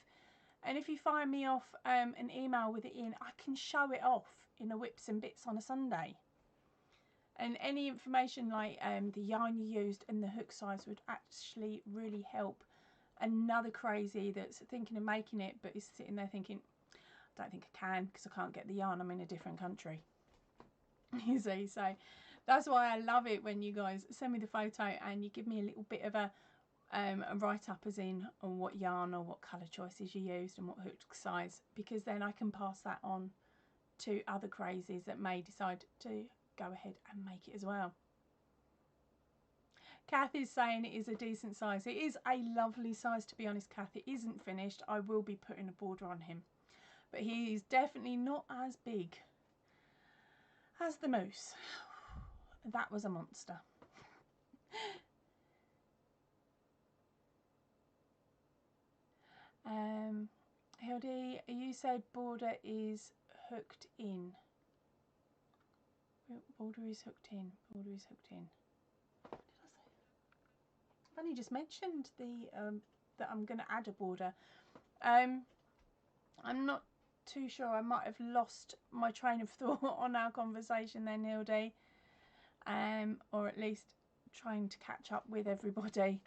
S1: and if you find me off an email with it in, I can show it off in a whips and bits on a Sunday. And any information like the yarn you used and the hook size would actually really help another crazy that's thinking of making it but is sitting there thinking, I don't think I can because I can't get the yarn, I'm in a different country. You see, so that's why I love it when you guys send me the photo and you give me a little bit of a write-up as in on what yarn or what colour choices you used and what hook size, because then I can pass that on to other crazies that may decide to go ahead and make it as well. Kath is saying it is a decent size. It is a lovely size, to be honest, Kath. It isn't finished. I will be putting a border on him, but he is definitely not as big as the moose. That was a monster. Hildy, you said border is hooked in. Border is hooked in. Border is hooked in. What did I say? I've only just mentioned the that I'm going to add a border. I'm not too sure. I might have lost my train of thought on our conversation then, Hildy. Or at least trying to catch up with everybody.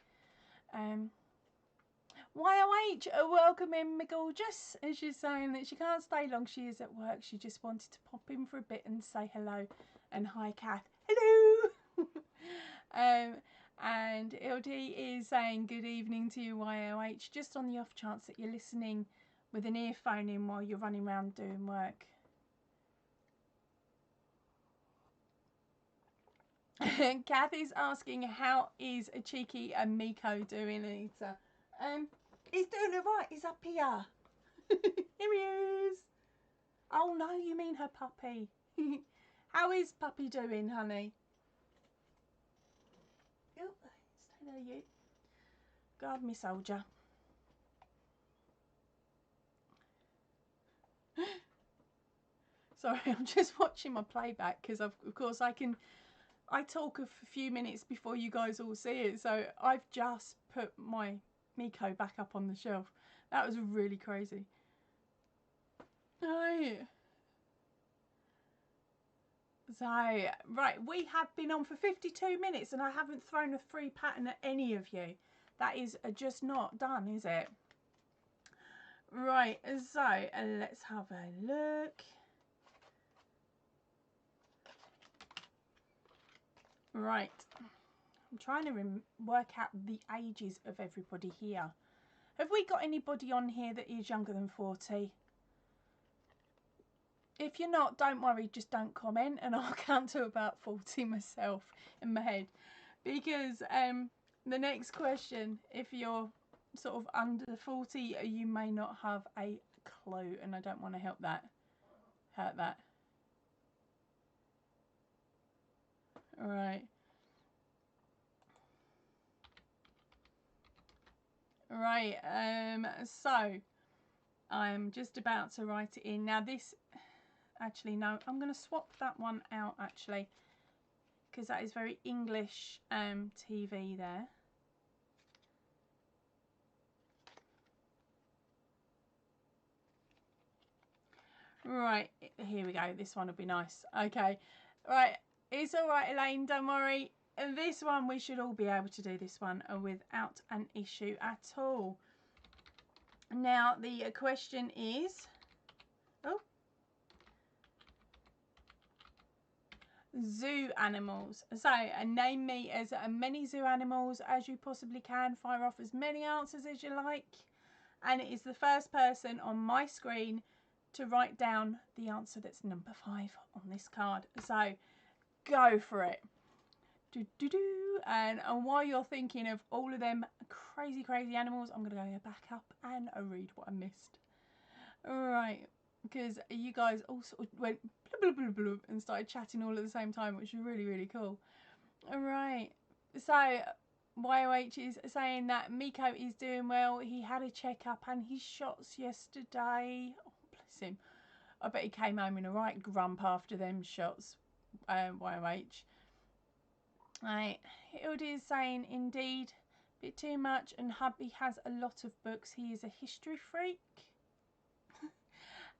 S1: YOH, welcome in, my gorgeous. And she's saying that she can't stay long. She is at work. She just wanted to pop in for a bit and say hello. And hi, Kath. Hello. And LD is saying good evening to you, YOH. Just on the off chance that you're listening with an earphone in while you're running around doing work. Kathy's asking, how is a cheeky and Miko doing, Anita? He's doing it right. He's up here. Here he is. Oh no, you mean her puppy. How is puppy doing, honey? Oh, stay there, you. Guard me, soldier. Sorry, I'm just watching my playback because of course I talk a few minutes before you guys all see it, so I've just put my Miko back up on the shelf. That was really crazy. Right. So, right, we have been on for 52 minutes and I haven't thrown a free pattern at any of you. That is just not done, is it? Right, so let's have a look. Right, I'm trying to work out the ages of everybody here. Have we got anybody on here that is younger than 40? If you're not, don't worry, just don't comment and I'll count to about 40 myself in my head. Because the next question, if you're sort of under 40, you may not have a clue and I don't want to hurt that. Right. Right, so I'm just about to write it in. Now this, actually no, I'm going to swap that one out actually, because that is very English TV there. Right, here we go, this one will be nice. Okay, right, it's alright Elaine, don't worry. This one, we should all be able to do this one without an issue at all. Now the question is, zoo animals. So name me as many zoo animals as you possibly can. Fire off as many answers as you like. And it is the first person on my screen to write down the answer that's number 5 on this card. So go for it. And while you're thinking of all of them crazy animals, I'm going to go back up and read what I missed. Alright, because you guys all sort of went blub, blub, blub, blub, and started chatting all at the same time, which is really cool. Alright, so YOH is saying that Miko is doing well. He had a checkup and his shots yesterday. Oh, bless him. I bet he came home in a right grump after them shots, YOH. Right, Hilda is saying, indeed, a bit too much, and hubby has a lot of books. He is a history freak.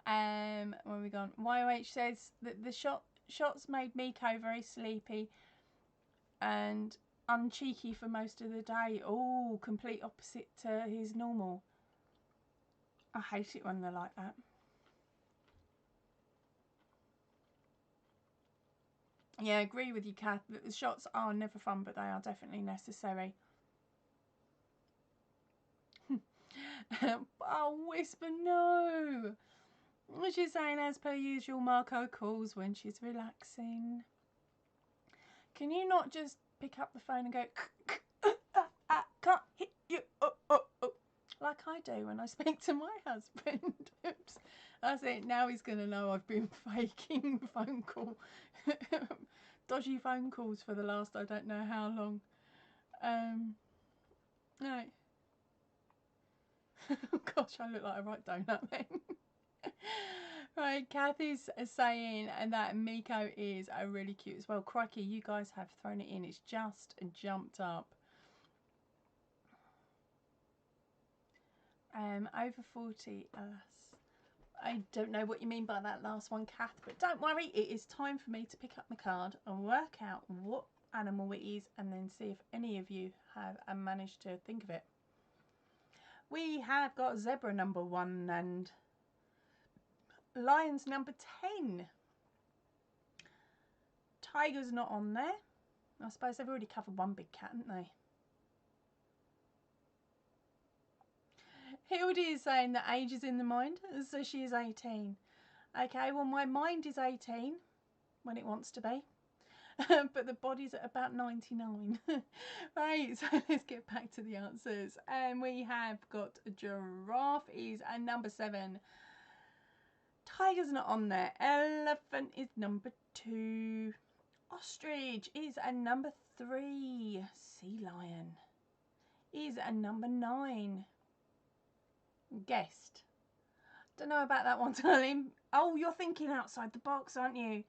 S1: Where have we gone? YOH says that the shots made Miko very sleepy and uncheeky for most of the day. Oh, complete opposite to his normal. I hate it when they're like that. Yeah, I agree with you, Kath, that the shots are never fun, but they are definitely necessary. Oh, Whisper, no! She's saying, as per usual, Marco calls when she's relaxing. Can you not just pick up the phone and go, I can't hit you, like I do when I speak to my husband? Oops. That's it. Now he's going to know I've been faking phone call. Dodgy phone calls for the last I don't know how long. No. Gosh, I look like a right donut then. Right, Kathy's saying that Miko is really cute as well. Crikey, you guys have thrown it in. It's just jumped up. Over 40, alas. I don't know what you mean by that last one, Kath, but don't worry, it is time for me to pick up my card and work out what animal it is and then see if any of you have managed to think of it. We have got zebra number 1 and lions number 10. Tiger's not on there. I suppose they've already covered one big cat, haven't they? Hildy is saying that age is in the mind, so she is 18. Okay, well, my mind is 18 when it wants to be, but the body's at about 99. Right, so let's get back to the answers. And we have got a giraffe is a number 7. Tiger's not on there. Elephant is number 2. Ostrich is a number 3. Sea lion is a number 9. Guessed. Don't know about that one, darling. Oh, you're thinking outside the box, aren't you?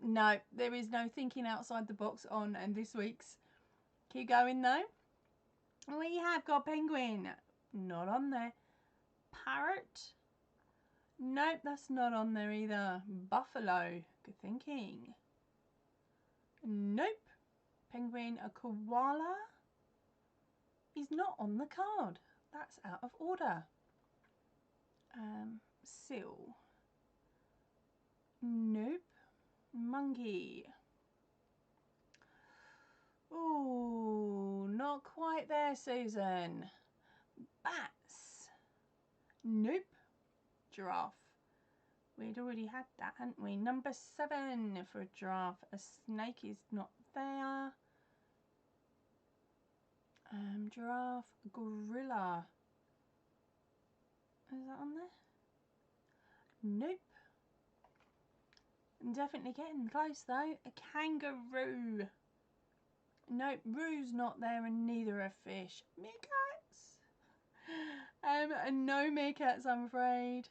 S1: No, there is no thinking outside the box on and this week's. Keep going though. We have got penguin. Not on there. Parrot. Nope, that's not on there either. Buffalo. Good thinking. Nope. Penguin. A koala is not on the card. That's out of order. Seal. Nope. Monkey. Oh, not quite there, Susan. Bats. Nope. Giraffe. We'd already had that, hadn't we? Number 7 for a giraffe. A snake is not there. Giraffe. Gorilla. Is that on there? Nope. I'm definitely getting close though. A kangaroo. Nope, roo's not there and neither are fish. Meerkats? No meerkats, I'm afraid.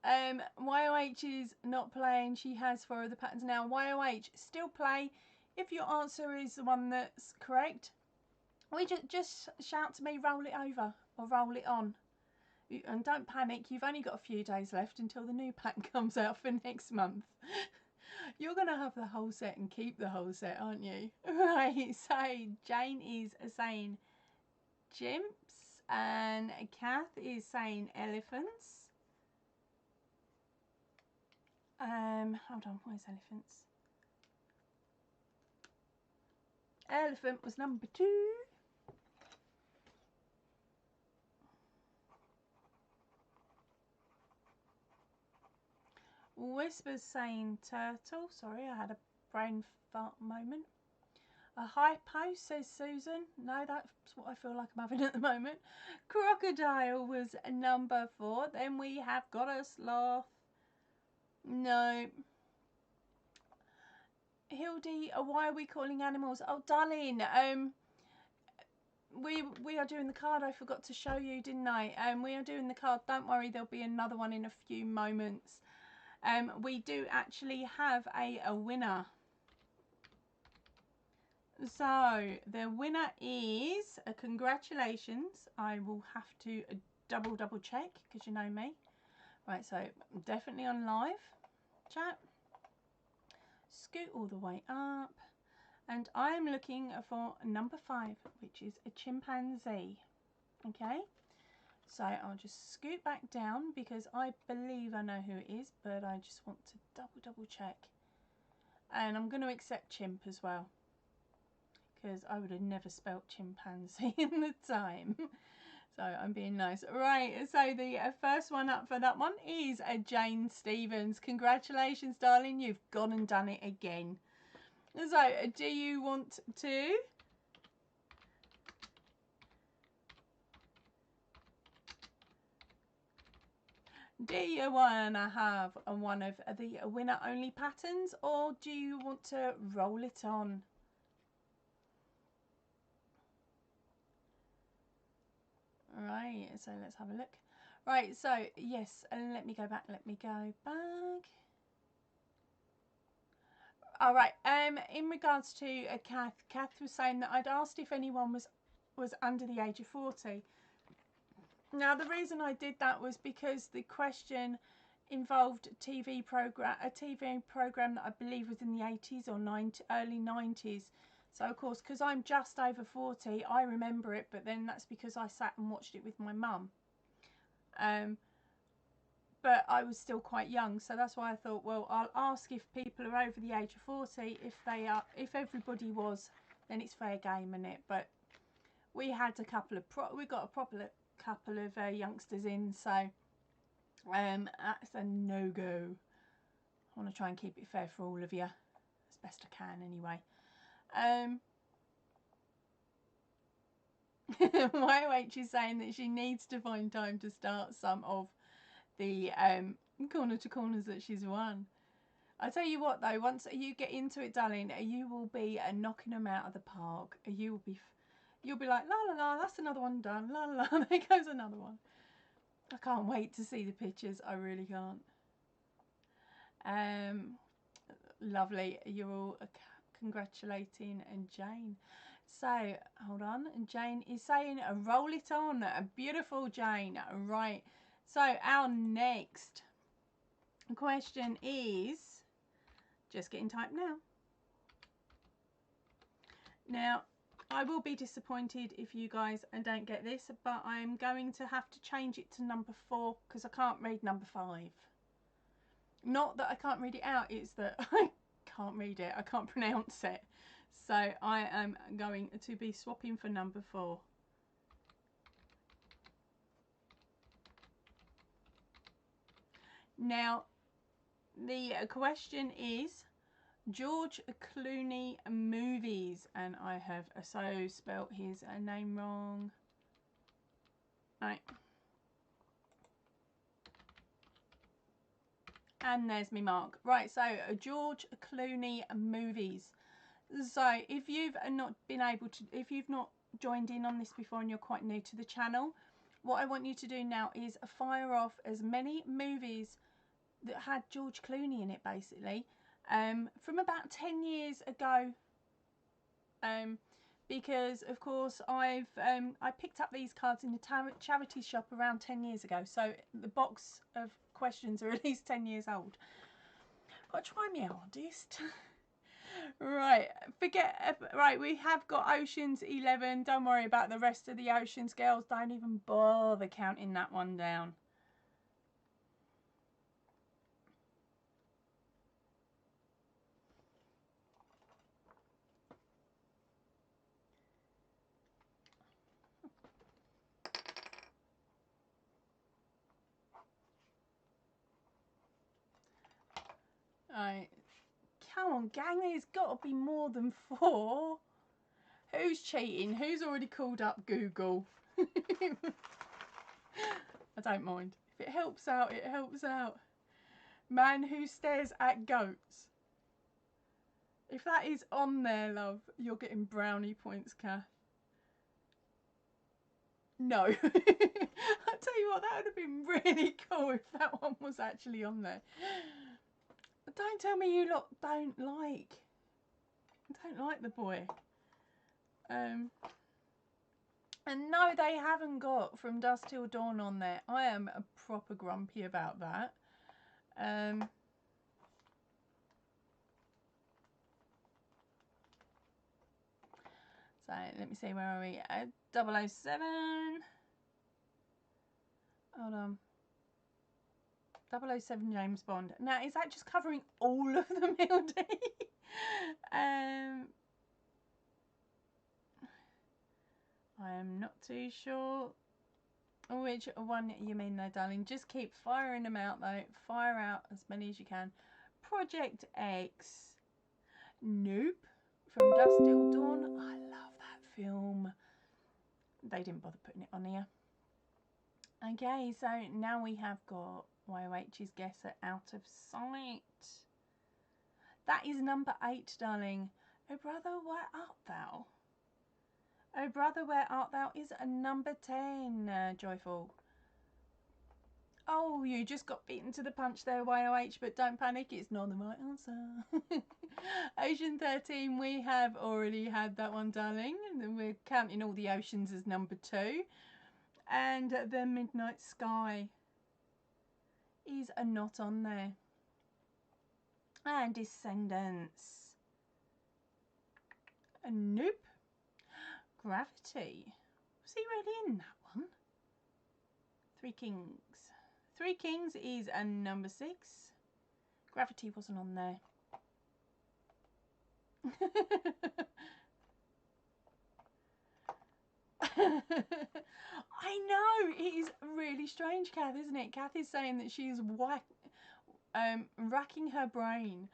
S1: YOH is not playing. She has 4 of the patterns now. YOH, still play. If your answer is the one that's correct, we just shout to me, roll it over or roll it on. And don't panic, you've only got a few days left until the new pack comes out for next month. You're going to have the whole set and keep the whole set, aren't you? Right, so Jane is saying chimps and Kath is saying elephants. Hold on, where's elephants? Elephant was number 2. Whispers saying turtle. Sorry, I had a brain fart moment. A high post, says Susan. No, that's what I feel like I'm having at the moment. Crocodile was number 4. Then we have got a sloth. No. Hildy, why are we calling animals? Oh, darling, we are doing the card. I forgot to show you, didn't I? We are doing the card. Don't worry, there'll be another one in a few moments. We do actually have a winner. So the winner is congratulations. I will have to double check because you know me. Right, so I'm definitely on live chat. Scoot all the way up. And I am looking for number 5, which is a chimpanzee. Okay, so I'll just scoot back down because I believe I know who it is, but I just want to double check. And I'm going to accept chimp as well, because I would have never spelt chimpanzee in the time. So I'm being nice. Right, so the first one up for that one is Jane Stevens. Congratulations, darling. You've gone and done it again. So, do you want to? Do you want to have one of the winner only patterns, or do you want to roll it on? Right, so let's have a look. Right, so yes, let me go back. All right. In regards to Kath was saying that I'd asked if anyone was under the age of 40. Now, the reason I did that was because the question involved a TV program that I believe was in the 80s or early 90s. So, of course, because I'm just over 40, I remember it, but then that's because I sat and watched it with my mum. But I was still quite young, so that's why I thought, well, I'll ask if people are over the age of 40. If everybody was, then it's fair game, isn't it? But we had a couple of couple of youngsters in, so that's a no-go. I want to try and keep it fair for all of you as best I can, anyway. YH is saying that she needs to find time to start some of the corner to corners that she's won. I tell you what, though, once you get into it, darling, you will be knocking them out of the park. You'll be like, la la la, that's another one done. La la la, there goes another one. I can't wait to see the pictures. I really can't. Lovely. You're all congratulating Jane. So hold on, and Jane is saying roll it on. Beautiful, Jane. Right, so our next question is just getting typed now. I will be disappointed if you guys don't get this, but I'm going to have to change it to number 4 because I can't read number 5. Not that I can't read it out, it's that I can't read it, I can't pronounce it. So I am going to be swapping for number 4. Now, the question is George Clooney movies, and I have so spelt his name wrong. Right. And there's me mark. Right, so George Clooney movies. So if you've not been able to, if you've not joined in on this before and you're quite new to the channel, what I want you to do now is fire off as many movies that had George Clooney in it, basically, from about 10 years ago. Because of course I picked up these cards in a charity shop around 10 years ago, so the box of questions are at least 10 years old. Got to try my hardest. Right, right, we have got Ocean's 11. Don't worry about the rest of the Oceans, girls. Don't even bother counting that one down. Right. Come on, gang, there's got to be more than 4. Who's cheating? Who's already called up Google? I don't mind. If it helps out, it helps out. Man who stares at goats. If that is on there, love, you're getting brownie points, Kath. No. I'll tell you what, that would have been really cool if that one was actually on there. Don't tell me you lot don't like the boy. And no, they haven't got From Dusk Till Dawn on there. I am proper grumpy about that. So let me see, where are we? 007. Hold on. 007 James Bond. Now, is that just covering all of them, Hildy? I am not too sure which one you mean there, darling. Just keep firing them out, though. Fire out as many as you can. Project X. Nope. From Dusk Till Dawn. I love that film. They didn't bother putting it on here. Okay, so now we have got YOH's Guess At Out of Sight. That is number 8, darling. Oh, brother, where art thou? Oh, brother, where art thou is a number 10, Joyful. Oh, you just got beaten to the punch there, YOH, but don't panic, it's not the right answer. Ocean 13, we have already had that one, darling. And we're counting all the oceans as number 2. And The Midnight Sky is not on there. And Descendants. Nope. Gravity. Was he really in that one? Three Kings. Three Kings is a number 6. Gravity wasn't on there. I know, it is really strange, Kath, isn't it? Kath is saying that she's racking her brain.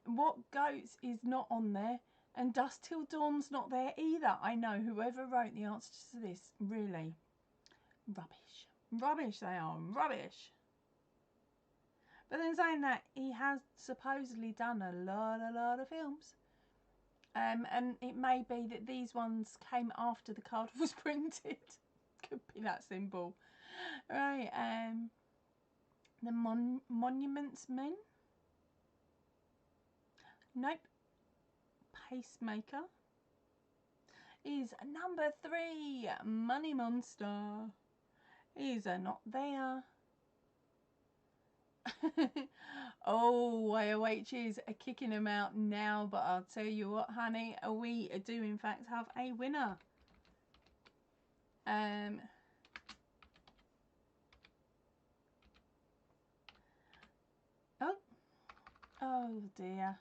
S1: What goats is not on there, and Dusk Till Dawn's not there either. I know, whoever wrote the answers to this, really, rubbish. Rubbish they are, rubbish. But then saying that, he has supposedly done a lot of films. And it may be that these ones came after the card was printed. Could be that simple. Right, the Monuments Men. Nope. Pacemaker is number 3. Money Monster is not there. Oh, YOH is kicking them out now, but I'll tell you what, honey, we do in fact have a winner. Oh dear.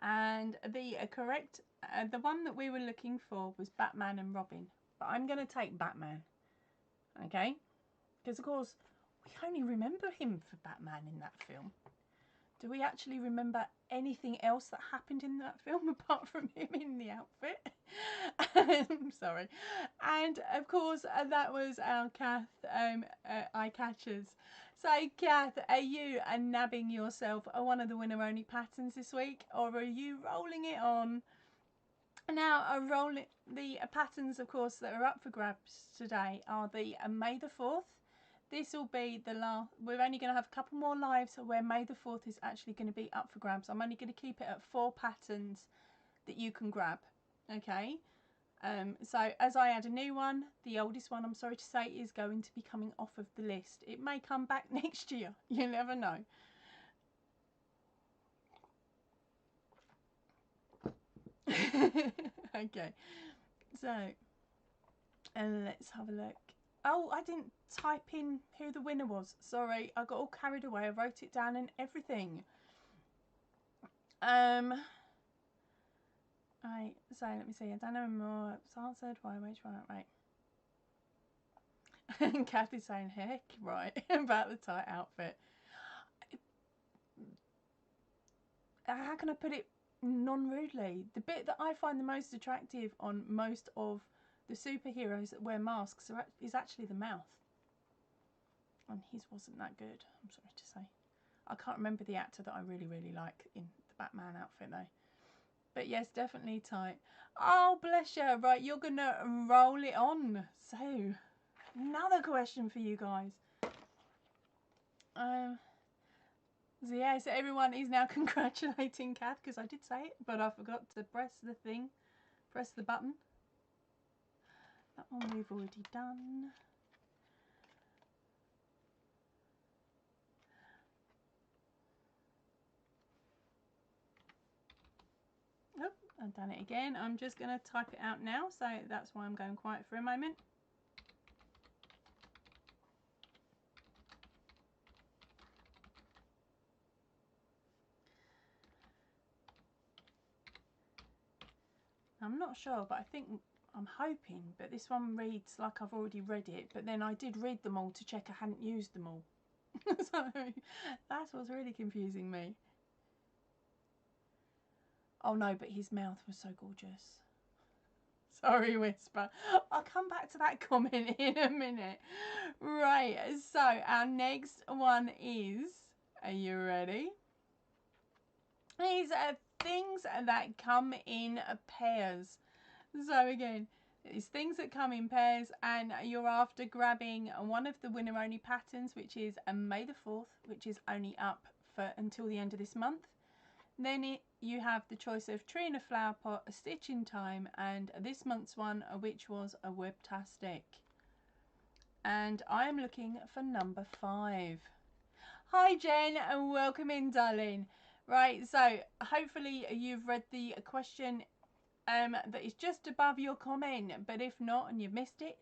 S1: And the correct, the one that we were looking for was Batman and Robin. But I'm going to take Batman. Okay? Because, of course, we only remember him for Batman in that film. Do we actually remember anything else that happened in that film apart from him in the outfit? I'm sorry. And, of course, that was our Kath eye catchers. So, Kath, are you nabbing yourself one of the winner-only patterns this week, or are you rolling it on? Now, the patterns, of course, that are up for grabs today are the May the 4th. This will be the last. We're only going to have a couple more lives where May the 4th is actually going to be up for grabs. I'm only going to keep it at 4 patterns that you can grab. Okay. So as I add a new one, the oldest one, I'm sorry to say, is going to be coming off of the list. It may come back next year. You never know. Okay. So, let's have a look. Oh, I didn't type in who the winner was. Sorry, I got all carried away. I wrote it down and everything. Right, so let me see. I don't know more. It's answered. Why, which one? Right. And Kathy's saying, heck, right, about the tight outfit. How can I put it non-rudely? The bit that I find the most attractive on most of the superheroes that wear masks is actually the mouth. And his wasn't that good, I'm sorry to say. I can't remember the actor that I really, really like in the Batman outfit though. But yes, definitely tight. Oh, bless you. Right, you're going to roll it on. So, another question for you guys. So yeah, so everyone is now congratulating Kath, because I did say it, but I forgot to press the button. That one we've already done. Oh, I've done it again. I'm just going to type it out now, so that's why I'm going quiet for a moment. I'm not sure, but I think I'm hoping, but this one reads like I've already read it, but then I did read them all to check I hadn't used them all. So that's what's really confusing me. Oh no, but his mouth was so gorgeous. Sorry, Whisper. I'll come back to that comment in a minute. Right, so our next one is, are you ready? These are things that come in pairs. So again, it's things that come in pairs, and you're after grabbing one of the winner only patterns, which is May the 4th, which is only up for until the end of this month. Then you have the choice of Tree in a Flower Pot, A Stitch in Time, and this month's one, which was a Webtastic. And I am looking for number 5. Hi Jen, and welcome in, darling. Right, so hopefully you've read the question that is just above your comment, but if not and you've missed it,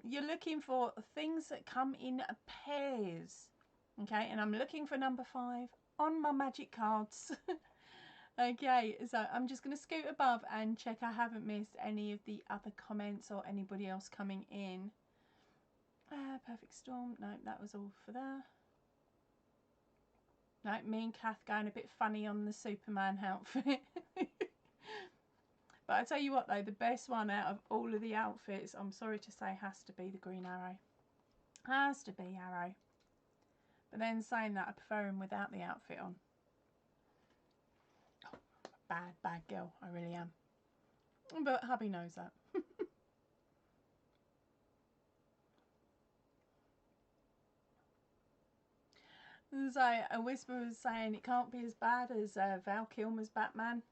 S1: you're looking for things that come in pairs. Okay, and I'm looking for number 5 on my magic cards. Okay, so I'm just going to scoot above and check I haven't missed any of the other comments or anybody else coming in. Perfect Storm, no, that was all for there. No, me and Kath going a bit funny on the Superman outfit. But I tell you what though, the best one out of all of the outfits, I'm sorry to say, has to be the Green Arrow. Has to be Arrow. But then saying that, I prefer him without the outfit on. Oh, bad girl, I really am. But hubby knows that. So a Whisper was saying it can't be as bad as Val Kilmer's Batman.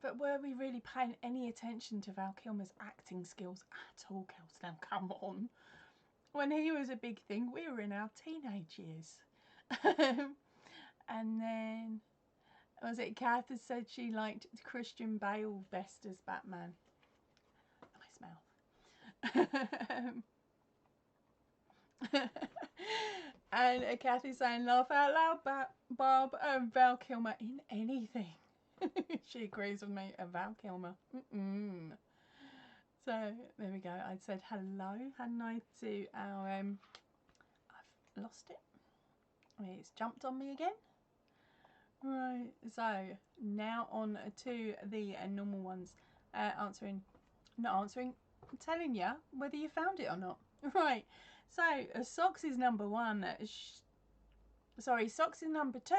S1: But were we really paying any attention to Val Kilmer's acting skills at all, Kelsey? Come on. When he was a big thing, we were in our teenage years. And then, was it Kath that said she liked Christian Bale best as Batman? Nice mouth. And Kathy's saying, laugh out loud, Bob, Val Kilmer in anything. She agrees with me, Val Kilmer. So there we go. I said hello, hadn't I, to our I've lost it. It's jumped on me again. Right, so now on to the normal ones. Not answering, I'm telling you whether you found it or not. Right, so socks is number 1. Socks is number 2.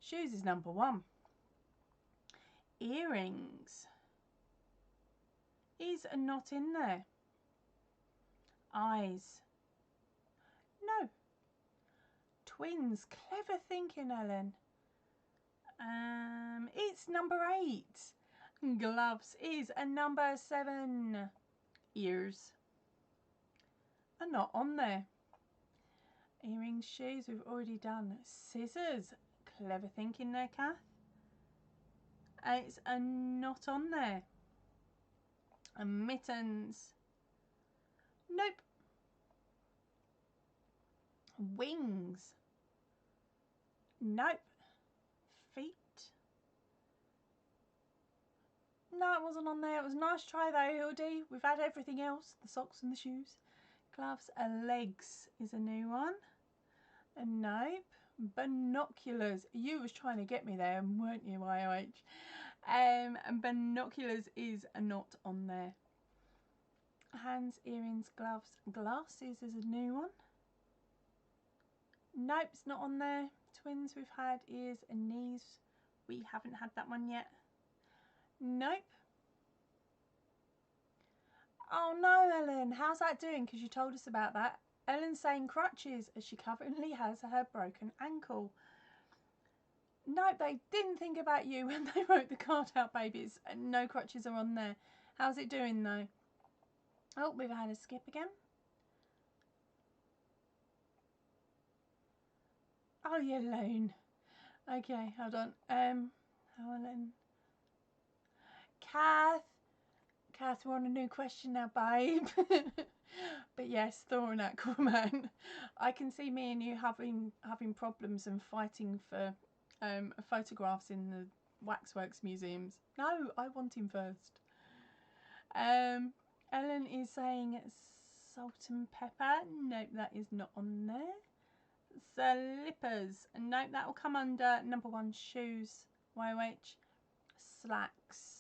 S1: Shoes is number 1. Earrings is not in there. Eyes, no. Twins, clever thinking, Ellen. It's number 8. Gloves is a number 7. Ears are not on there. Earrings, shoes, we've already done. Scissors, clever thinking there, Kath. It's not on there. And mittens, nope. Wings, nope. Feet, No, it wasn't on there. It was a nice try though, hoodie. We've had everything else. The socks and the shoes. Gloves and legs is a new one. And nope. Binoculars. You was trying to get me there, weren't you, YOH? And binoculars is not on there. Hands, earrings, gloves, glasses is a new one. Nope, it's not on there. Twins we've had, ears and knees. We haven't had that one yet. Nope. Oh no, Ellen, how's that doing? Because you told us about that. Ellen's saying crutches as she currently has her broken ankle. Nope, they didn't think about you when they wrote the card out, babies. No crutches are on there. How's it doing though? Oh, we've had a skip again. Oh, you're alone. Okay, hold on. Helen. Kath, we're on a new question now, babe. But yes, Thor and Aquaman. I can see me and you having problems and fighting for photographs in the Waxworks museums. No, I want him first. Ellen is saying salt and pepper. Nope, that is not on there. Slippers. Nope, that will come under number 1, shoes. YOH. Slacks.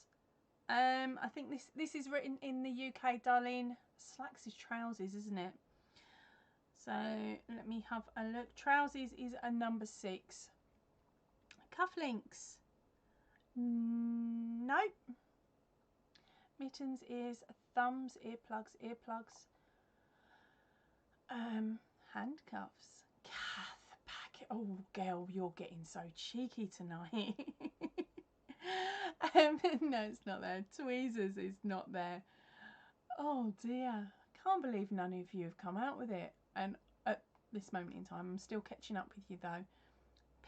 S1: I think this is written in the UK, darling. Slacks is trousers, isn't it? So let me have a look. Trousers is a number 6. Cufflinks. Nope. Mittens is thumbs, earplugs. Handcuffs. Kath, pack it. Oh, girl, you're getting so cheeky tonight. No, it's not there. Tweezers is not there. Oh dear. Can't believe none of you have come out with it. And at this moment in time, I'm still catching up with you though.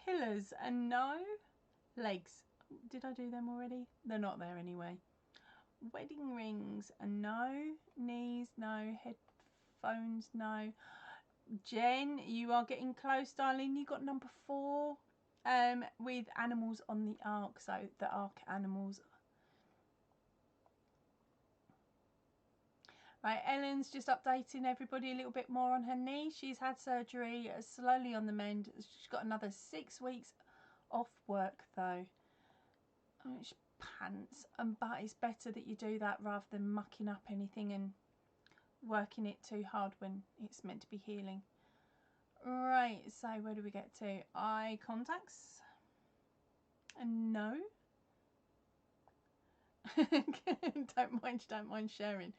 S1: Pillars and no. Legs. Did I do them already? They're not there anyway. Wedding rings and no. Knees, no. Headphones, no. Jen, you are getting close, darling. You got number 4. With animals on the ark, so the ark animals. Right, Ellen's just updating everybody a little bit more on her knee. She's had surgery, slowly on the mend. She's got another 6 weeks off work though. Oh, it's pants, but it's better that you do that rather than mucking up anything and working it too hard when it's meant to be healing. Right, so where do we get to? Eye contacts. No. don't mind sharing.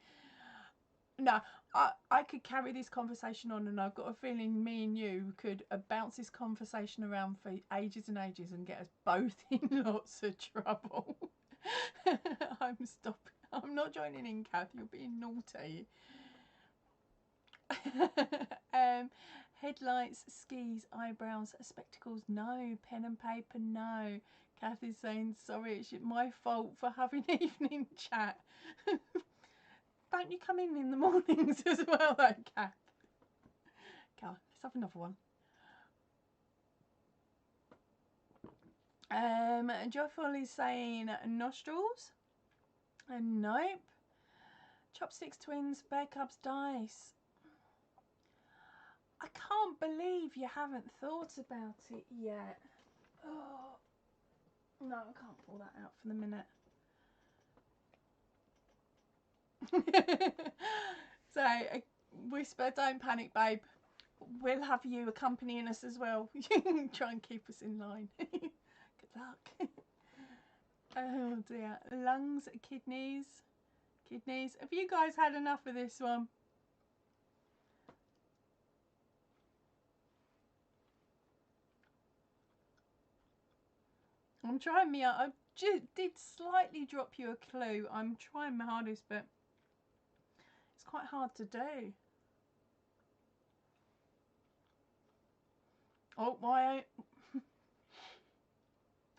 S1: No, I could carry this conversation on, and I've got a feeling me and you could bounce this conversation around for ages and ages and get us both in lots of trouble. I'm not joining in, Kath. You're being naughty. Headlights, skis, eyebrows, spectacles, no. Pen and paper, no. Kath is saying, sorry, it's my fault for having evening chat. Don't you come in the mornings as well though, Kath? Come on, let's have another one. Joyful is saying nostrils. Nope. Chopsticks, twins, bear cubs, dice. I can't believe you haven't thought about it yet. Oh, no, I can't pull that out for the minute. So, Whisper, don't panic, babe. We'll have you accompanying us as well. Try and keep us in line. Good luck. Oh dear. Lungs, kidneys. Have you guys had enough of this one? I'm trying me out. I did slightly drop you a clue. I'm trying my hardest, but it's quite hard to do. Oh,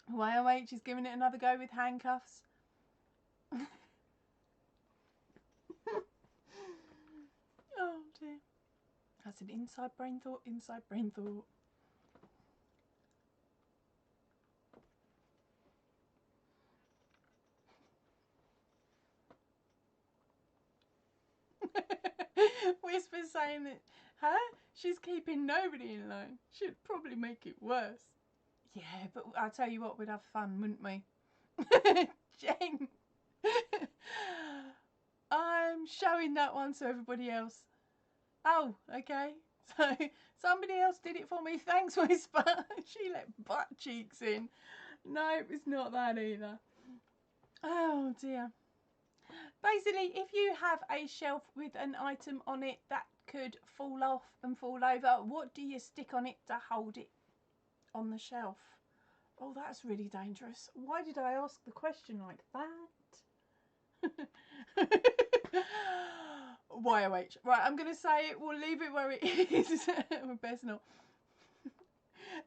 S1: YOH is giving it another go with handcuffs. Oh dear. That's an inside brain thought. Whisper saying that, huh? She's keeping nobody in line. She'd probably make it worse. Yeah, but I'll tell you what, we'd have fun, wouldn't we? Jen. I'm showing that one to everybody else. Oh, okay. So somebody else did it for me. Thanks, Whisper. She let butt cheeks in. No, it's not that either. Oh dear. Basically, if you have a shelf with an item on it that could fall off and fall over, what do you stick on it to hold it on the shelf? Oh, that's really dangerous. Why did I ask the question like that? YOH. Right, I'm going to say it. We'll leave it where it is. We best not.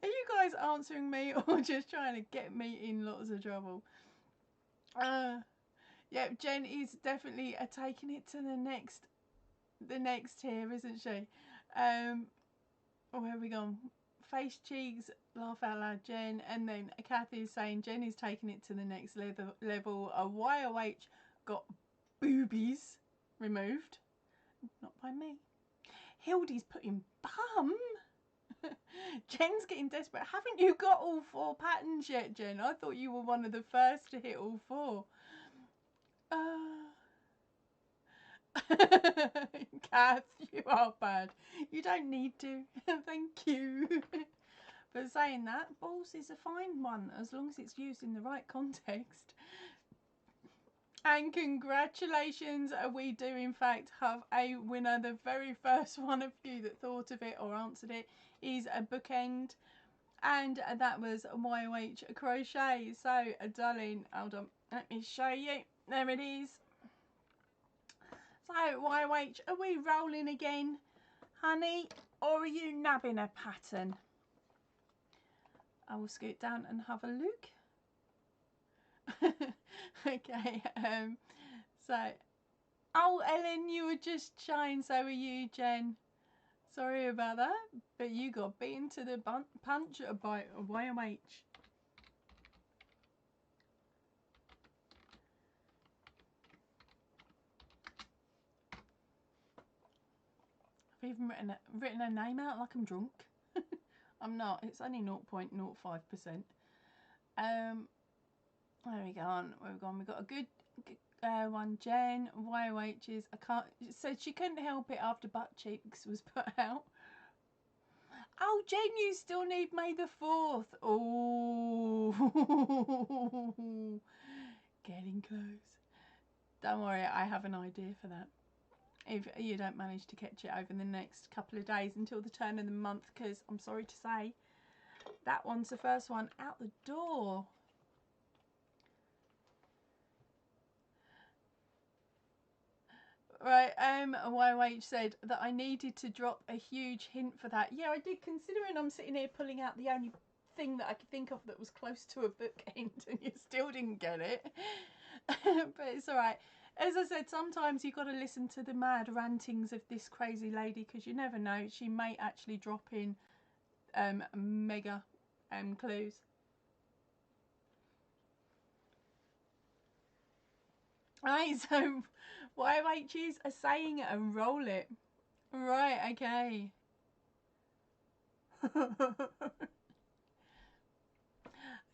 S1: Are you guys answering me or just trying to get me in lots of trouble? Yeah, Jen is definitely taking it to the next tier, isn't she? Where have we gone? Face cheeks, laugh out loud, Jen, and then Kathy is saying Jen is taking it to the next level. A YOH got boobies removed, not by me. Hildy's putting bum. Jen's getting desperate. Haven't you got all 4 patterns yet, Jen? I thought you were one of the first to hit all 4. Kath, you are bad. You don't need to. Thank you. But saying that, balls is a fine one as long as it's used in the right context. And congratulations, we do in fact have a winner. The very first one of you that thought of it or answered it is a bookend, and that was YOH Crochet. So darling, hold on, let me show you. There it is. So YOH, are we rolling again, honey, or are you nabbing a pattern? I will scoot down and have a look. Okay, so, oh Ellen, you were just shying, so were you, Jen. Sorry about that, but you got beaten to the punch by YOH. I've even written her name out like I'm drunk. I'm not, it's only 0.05%. There we go on. Where we gone? We got a good one. Jen YOH's. I can't. So she couldn't help it after butt cheeks was put out. Oh, Jen, you still need May the 4th. Oh, getting close. Don't worry, I have an idea for that. If you don't manage to catch it over the next couple of days until the turn of the month, because I'm sorry to say, that one's the first one out the door. Right, YOH said that I needed to drop a huge hint for that. Yeah, I did, considering I'm sitting here pulling out the only thing that I could think of that was close to a bookend, and you still didn't get it. But it's alright. As I said, sometimes you've got to listen to the mad rantings of this crazy lady, because you never know, she may actually drop in mega clues. Right, so YOHs are saying roll it. Right, okay.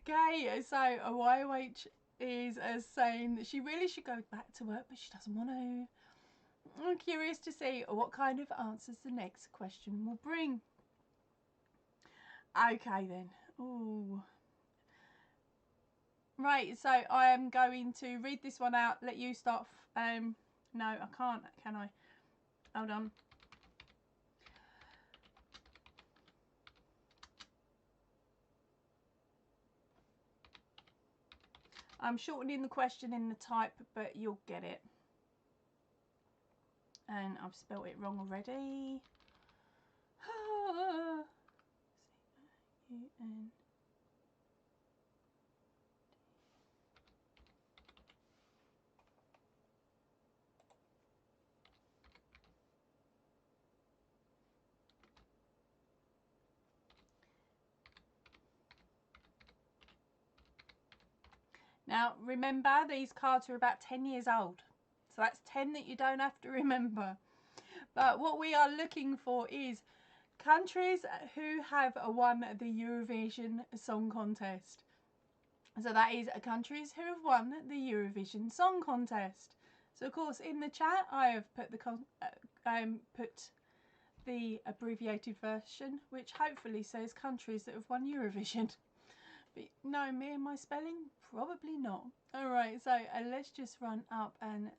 S1: Okay, so a YOH is saying that she really should go back to work, but she doesn't want to. I'm curious to see what kind of answers the next question will bring. Okay then. Ooh. Right, so I am going to read this one out. Let you start. No, I can't, can I? Hold on. I'm shortening the question in the type, but you'll get it. And I've spelt it wrong already. C-A-U-N. Now, remember, these cards are about 10 years old. So that's 10 that you don't have to remember. But what we are looking for is countries who have won the Eurovision Song Contest. So that is countries who have won the Eurovision Song Contest. So of course in the chat I have put the abbreviated version, which hopefully says countries that have won Eurovision. But no, me and my spelling, probably not. Alright, so let's just run up and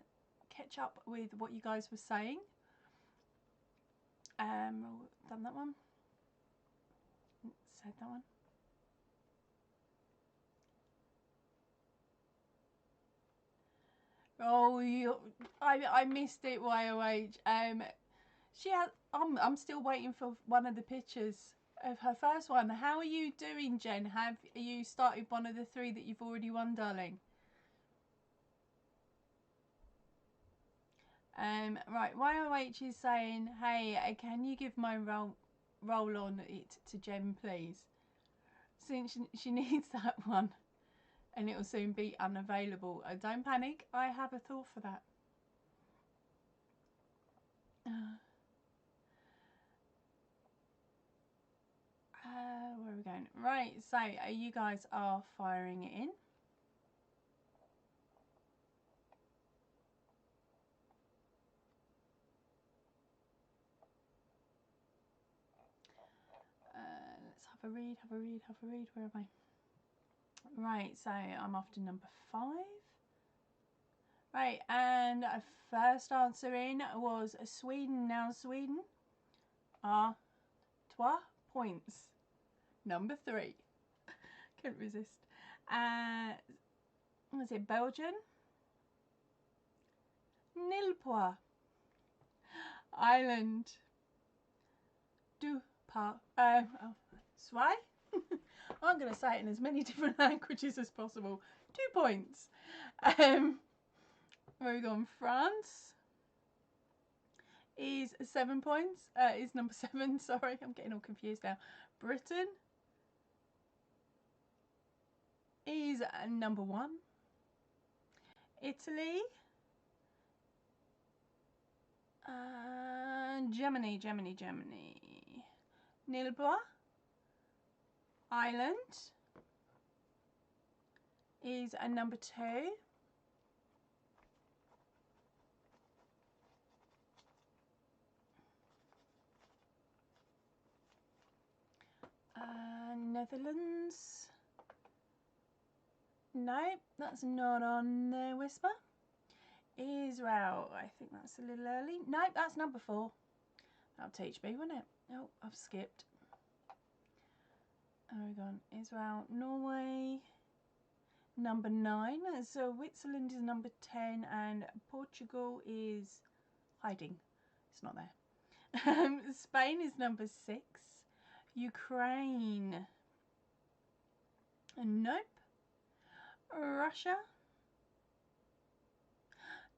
S1: catch up with what you guys were saying. Done that one. Said that one. Oh, I missed it. YOH. She has. I'm still waiting for one of the pictures of her first one. How are you doing, Jen? Have you started one of the 3 that you've already won, darling? Right. YOH is saying, hey, can you give my roll on it to Jen, please? Since she needs that one. And it will soon be unavailable. Don't panic, I have a thought for that. Where are we going? Right, so you guys are firing it in. Let's have a read. Where am I? Right, so I'm off to number 5. Right, and first answer in was Sweden. Now Sweden are 3 points. Number 3. Couldn't resist. Was it Belgium? 0 points. Ireland. 2 points. Zwei? I'm going to say it in as many different languages as possible. 2 points. Where we gone? France is 7 points. Is number 7. Sorry, I'm getting all confused now. Britain is number 1. Italy. Germany. 0 points. Ireland is number 2. Netherlands. Nope, that's not on there, Whisper. Israel, I think that's a little early. Nope, that's number 4. That'll teach me, won't it? Oh, I've skipped. There we go. Israel, Norway, number 9. So Switzerland is number 10 and Portugal is hiding. It's not there. Spain is number 6. Ukraine. Nope. Russia.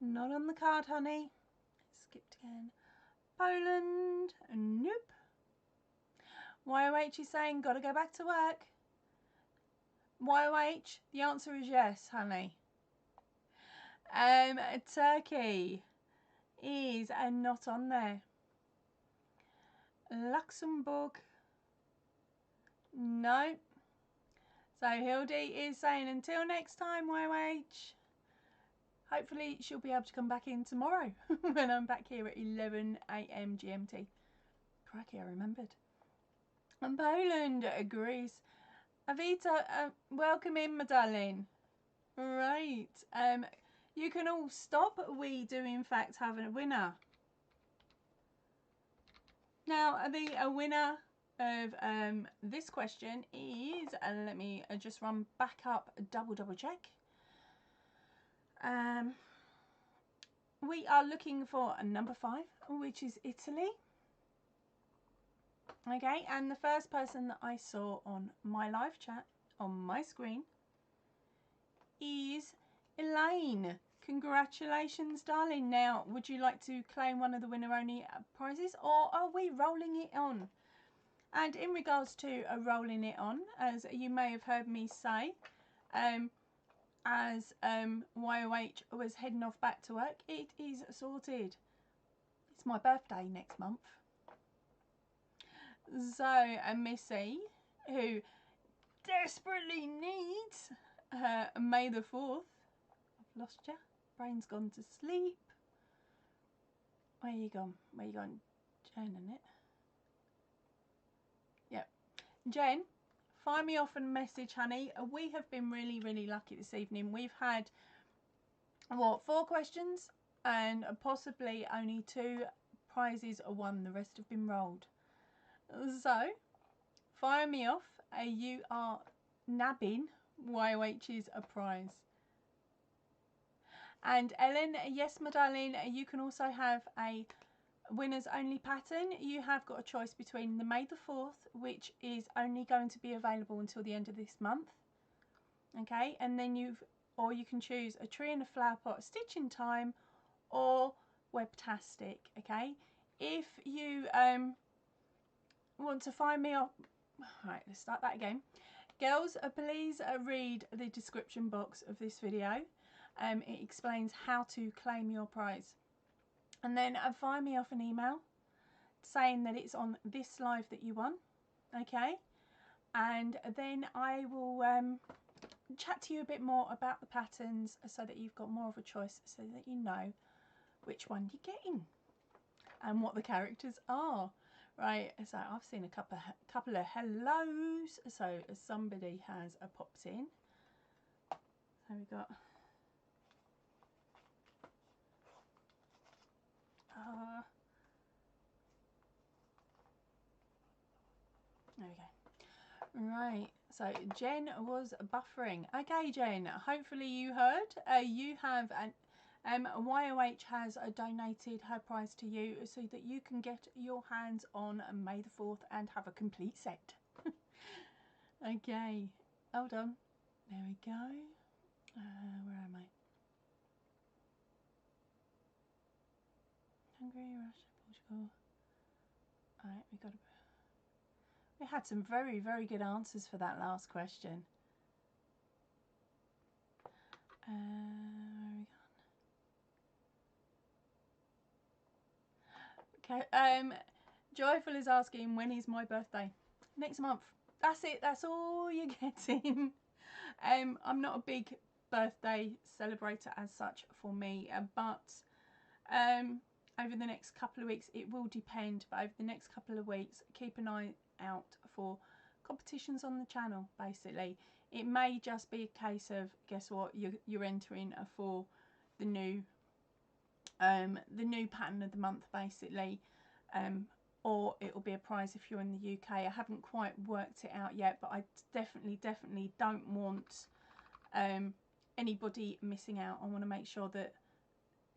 S1: Not on the card, honey. Skipped again. Poland. Nope. YOH is saying, gotta go back to work. YOH, the answer is yes, honey. Turkey is not on there. Luxembourg. No. So Hildy is saying until next time, YOH. Hopefully she'll be able to come back in tomorrow when I'm back here at 11 AM GMT. Crikey, I remembered. And Poland, Greece. Avita, welcome in, my darling. Right. You can all stop. We do in fact have a winner. Now, the winner of this question is, let me just run back up, double check. We are looking for a number 5, which is Italy. Okay, and the first person that I saw on my live chat on my screen is Elaine. Congratulations, darling. Now, would you like to claim one of the winner only prizes, or are we rolling it on? And in regards to rolling it on, as you may have heard me say, as YOH was heading off back to work, it is sorted. It's my birthday next month. So Missy, who desperately needs her May the 4th. I've lost you. Brain's gone to sleep. Where you gone? Where you gone? Jen, isn't it? Yep. Jen, fire me off a message, honey. We have been really, really lucky this evening. We've had, what, 4 questions and possibly only 2 prizes are won. The rest have been rolled. So, fire me off. You are nabbing YOH's a prize. And Ellen, yes, my darling, you can also have a winners only pattern. You have got a choice between the May the 4th, which is only going to be available until the end of this month. Okay, and then you can choose a tree and a flower pot, stitch in time, or webtastic. Okay, if you want to find me off, right, let's start that again. Girls, please read the description box of this video. It explains how to claim your prize. And then fire me off an email saying that it's on this live that you won. Okay? And then I will chat to you a bit more about the patterns so that you've got more of a choice, so that you know which one you're getting and what the characters are. Right, so I've seen a couple of hellos. So somebody has popped in. So we got there we go. Right, so Jen was buffering. Okay, Jen, hopefully you heard. You have an YOH has donated her prize to you so that you can get your hands on May the 4th and have a complete set. Okay, hold on. There we go. Where am I? Hungary, Russia, Portugal. Alright, we had some very, very good answers for that last question. Where are we gone? Okay, Joyful is asking, when is my birthday? Next month. That's it, that's all you're getting. I'm not a big birthday celebrator as such for me, but over the next couple of weeks, it will depend, but over the next couple of weeks, keep an eye out for competitions on the channel. Basically, it may just be a case of, guess what, you're entering for the new pattern of the month, basically, or it will be a prize if you're in the UK. I haven't quite worked it out yet, but I definitely don't want anybody missing out. I want to make sure that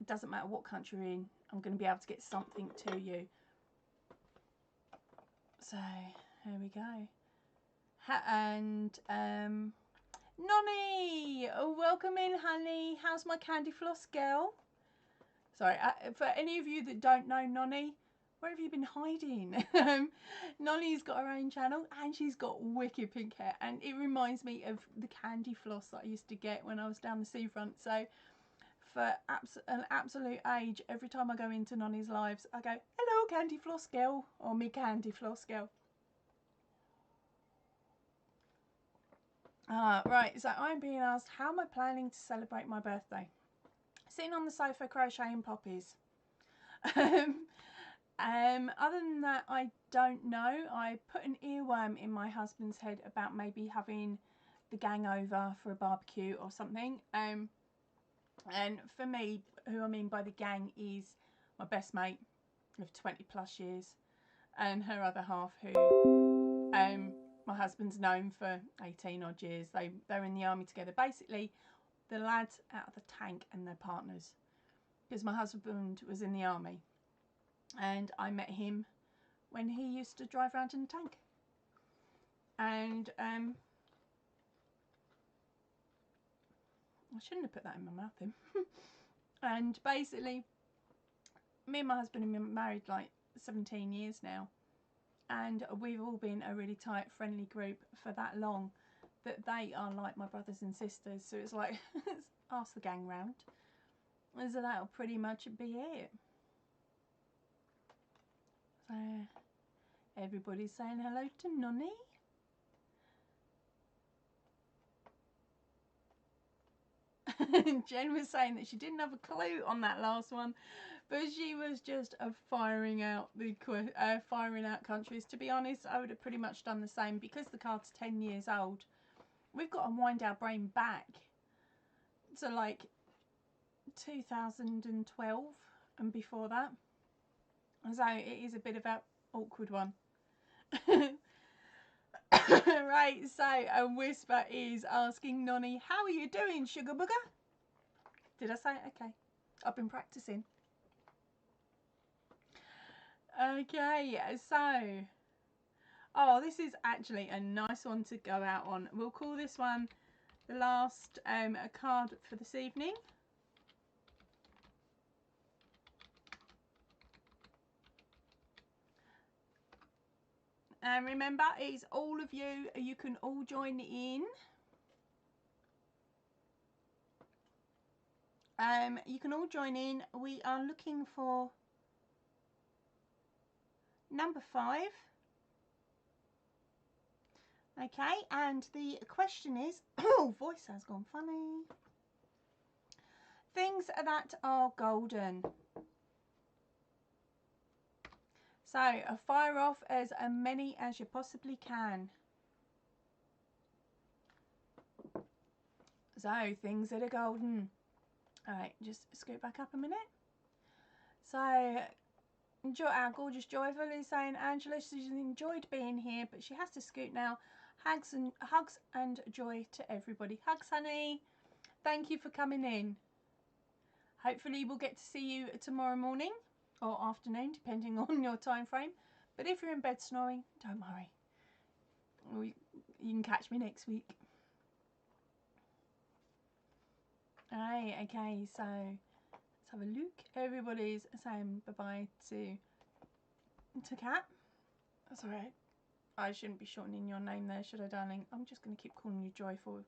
S1: it doesn't matter what country you're in, I'm going to be able to get something to you. So here we go. Nonny, welcome in, honey. How's my candy floss girl? Sorry, for any of you that don't know Nonny, where have you been hiding? Nonny's got her own channel and she's got wicked pink hair, and it reminds me of the candy floss that I used to get when I was down the seafront. So for an absolute age, every time I go into Nonny's lives, I go, hello candy floss girl, or me candy floss girl. Right, so I'm being asked, how am I planning to celebrate my birthday? Sitting on the sofa crocheting poppies. Other than that, I don't know. I put an earworm in my husband's head about maybe having the gang over for a barbecue or something. And for me, who I mean by the gang is my best mate of 20 plus years and her other half, who my husband's known for 18 odd years. They're in the army together. Basically, the lads out of the tank and their partners, because my husband was in the army and I met him when he used to drive around in a tank. And I shouldn't have put that in my mouth then. And basically, me and my husband have been married like 17 years now, and we've all been a really tight, friendly group for that long that they are like my brothers and sisters. So it's like, ask the gang round. So that'll pretty much be it. So everybody's saying hello to Nonny. Jen was saying that she didn't have a clue on that last one, but she was just firing out countries. To be honest, I would have pretty much done the same because the card's 10 years old. We've got to wind our brain back to like 2012 and before that, so it is a bit of an awkward one. Right, so a Whisper is asking Nonny, how are you doing, sugar booger? Did I say it? Okay, I've been practicing. Okay, so oh, this is actually a nice one to go out on. We'll call this one the last card for this evening. And remember, it's all of you. You can all join in. You can all join in. We are looking for number 5. Okay, and the question is, oh, voice has gone funny. Things that are golden. So fire off as many as you possibly can. So things that are golden. All right, just scoot back up a minute. So our gorgeous Joyful is saying, Angela, she's enjoyed being here, but she has to scoot now. Hugs and joy to everybody. Hugs, honey. Thank you for coming in. Hopefully we'll get to see you tomorrow morning or afternoon, depending on your time frame. But if you're in bed snoring, don't worry. You can catch me next week. Alright, okay, so let's have a look. Everybody's saying bye-bye to Kat. That's alright. I shouldn't be shortening your name there, should I, darling? I'm just going to keep calling you Joyful.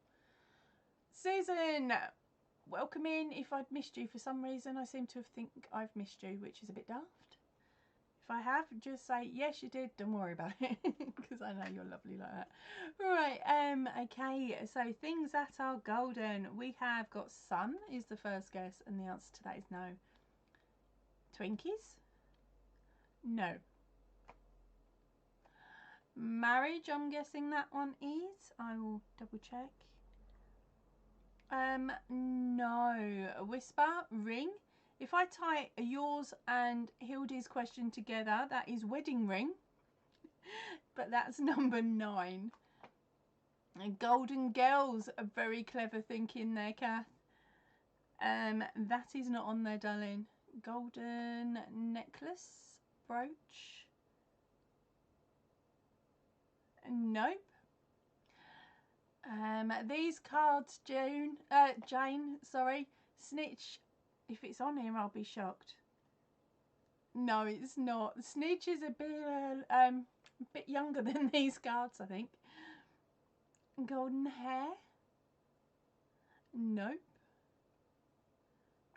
S1: Susan, welcome in. If I'd missed you for some reason, I seem to think I've missed you, which is a bit daft. If I have, just say, yes, you did. Don't worry about it, because I know you're lovely like that. Right, okay, so things that are golden. We have got sun is the first guess, and the answer to that is no. Twinkies? No. Marriage, I'm guessing that one is. I will double check. No. Whisper, ring. If I tie yours and Hildy's question together, that is wedding ring. But that's number 9. And golden girls are very clever thinking there, Kath. That is not on there, darling. Golden necklace, brooch. Nope. These cards, Jane, sorry, snitch. If it's on here, I'll be shocked. No, it's not. Snitch is a bit younger than these cards, I think. Golden hair. Nope.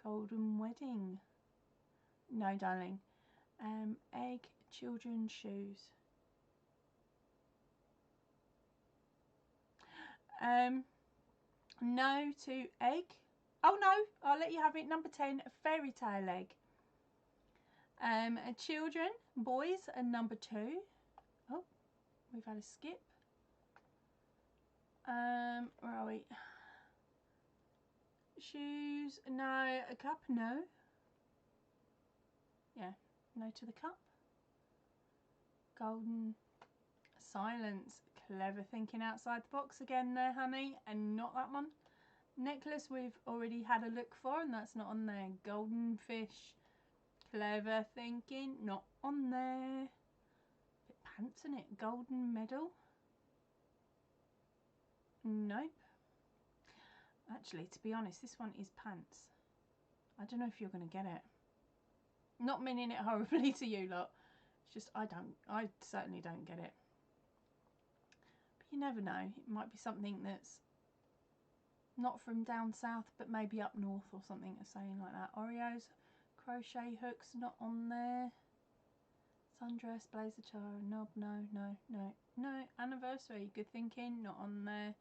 S1: Golden wedding. No, darling. Egg, children's shoes. No to egg. Oh no, I'll let you have it. Number 10, fairy tale egg. Children, boys, and number 2. Oh, we've had a skip. Where are we? Shoes, no. A cup, no. Yeah, no to the cup. Golden silence. Clever thinking outside the box again there, honey, and not that one. Necklace we've already had a look for, and that's not on there. Golden fish. Clever thinking, not on there. Bit pants in it. Golden medal. Nope. Actually, to be honest, this one is pants. I don't know if you're going to get it. Not meaning it horribly to you lot. It's just I certainly don't get it. But you never know. It might be something that's not from down south, but maybe up north or something, saying like that. Oreos, crochet hooks, not on there. Sundress, blazer, tiara, knob, no. Anniversary, good thinking, not on there.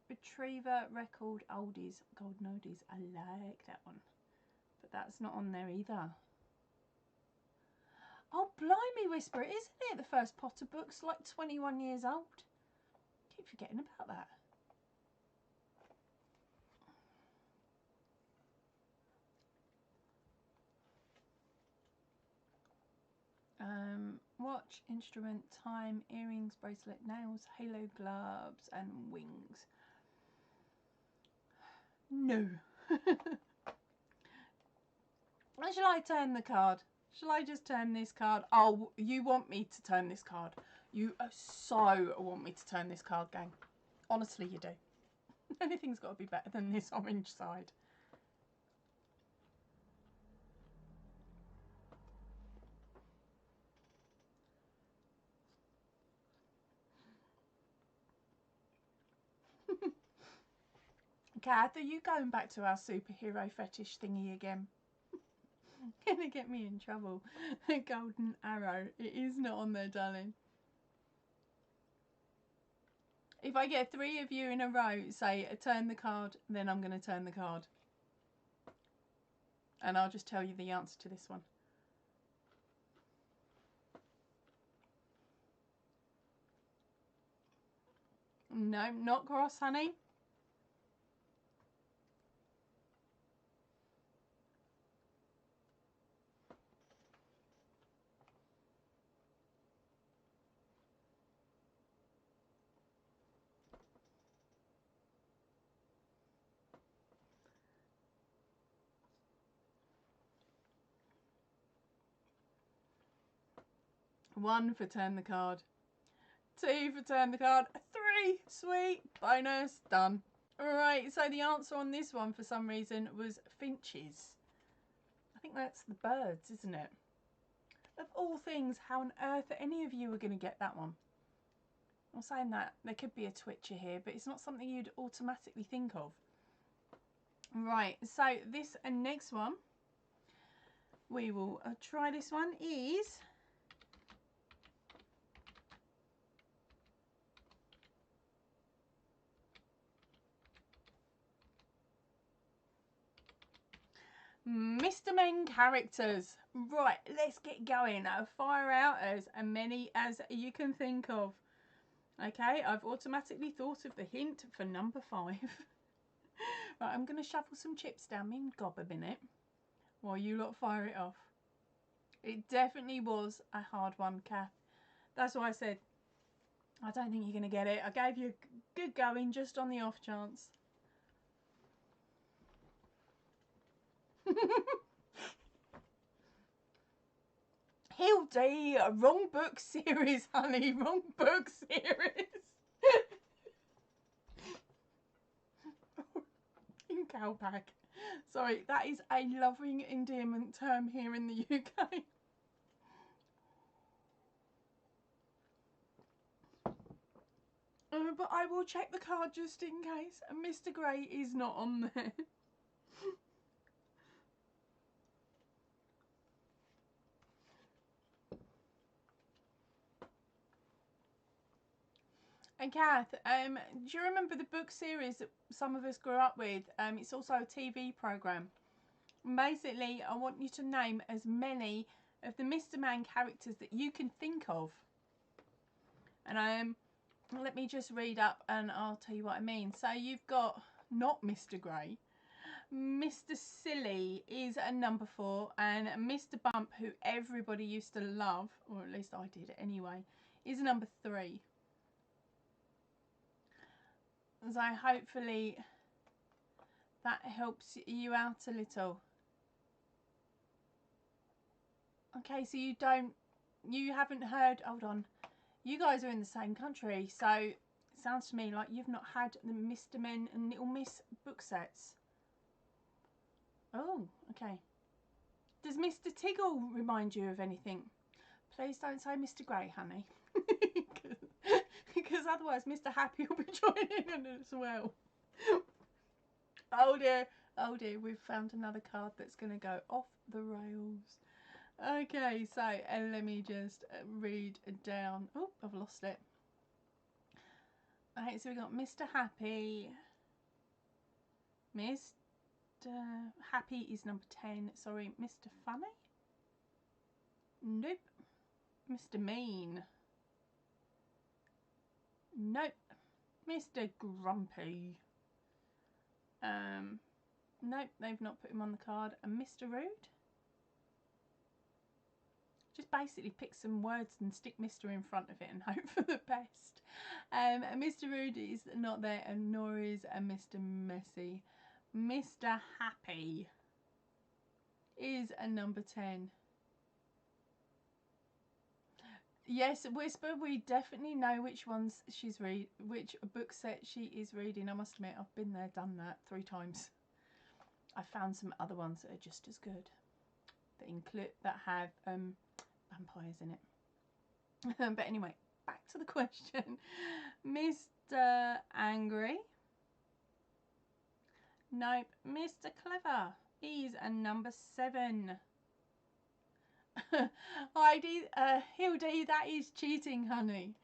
S1: Retriever, record, oldies, golden oldies. I like that one, but that's not on there either. Oh, blimey, Whisper, isn't it? The first Potter book's like 21 years old. Keep forgetting about that. Watch, instrument, time, earrings, bracelet, nails, halo, gloves, and wings. No. Shall I turn the card? Shall I just turn this card? Oh, you want me to turn this card? You so want me to turn this card, gang. Honestly, you do. Anything's got to be better than this orange side. Kath, are you going back to our superhero fetish thingy again? Gonna get me in trouble. A golden arrow. It is not on there, darling. If I get 3 of you in a row say turn the card, then I'm going to turn the card. And I'll just tell you the answer to this one. No, not cross, honey. One for turn the card. 2 for turn the card. 3, sweet, bonus, done. Alright, so the answer on this one for some reason was finches. I think that's the birds, isn't it? Of all things, how on earth are any of you are going to get that one? I'm saying that there could be a twitcher here, but it's not something you'd automatically think of. Right, so this next one, we will try this one, is Mr. Men characters. Right, let's get going. Fire out as many as you can think of. Okay, I've automatically thought of the hint for number 5. Right, I'm going to shuffle some chips down me and gob a minute while you lot fire it off. It definitely was a hard one, Kath. That's why I said, I don't think you're going to get it. I gave you a good going just on the off chance. Hildy, wrong book series, honey. Wrong book series. In Cowpack. Sorry, that is a loving endearment term here in the UK. But I will check the card just in case. Mr. Grey is not on there. And Kath, do you remember the book series that some of us grew up with? It's also a TV programme. Basically, I want you to name as many of the Mr. Man characters that you can think of. And let me just read up and I'll tell you what I mean. So you've got, not Mr. Grey, Mr. Silly is a number 4, and Mr. Bump, who everybody used to love, or at least I did anyway, is number 3. So hopefully that helps you out a little. Okay, so you haven't heard, hold on, you guys are in the same country, so it sounds to me like you've not had the Mr. Men and Little Miss book sets. Oh, okay. Does Mr. Tiggle remind you of anything? Please don't say Mr. Grey, honey. Because otherwise Mr. Happy will be joining in as well. Oh dear, we've found another card that's going to go off the rails. Okay, so let me just read down. Oh, I've lost it. Okay, so we got Mr. Happy. Mr. Happy is number 10. Sorry, Mr. Funny? Nope. Mr. Mean? Nope. Mr. Grumpy? Nope, they've not put him on the card. And Mr. Rude? Just basically pick some words and stick Mr. in front of it and hope for the best. Mr. Rude is not there, and nor is Mr. Messy. Mr. Happy is a number 10. Yes, Whisper, we definitely know which ones she's which book set she is reading. I must admit, I've been there, done that 3 times. I found some other ones that are just as good. That have vampires in it. But anyway, back to the question. Mr. Angry? Nope. Mr. Clever is a number 7. Heidi, Hildy, that is cheating, honey.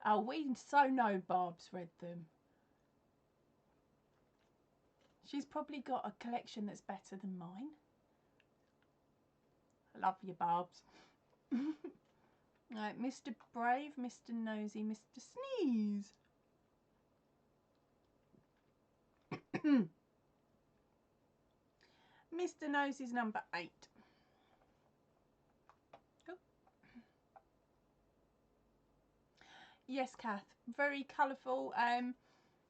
S1: Oh, we so know Barb's read them. She's probably got a collection that's better than mine. I love you, Barbs. Right, Mr. Brave, Mr. Nosy, Mr. Sneeze. Mr. Nosy's number 8. Oh. Yes, Kath, very colourful.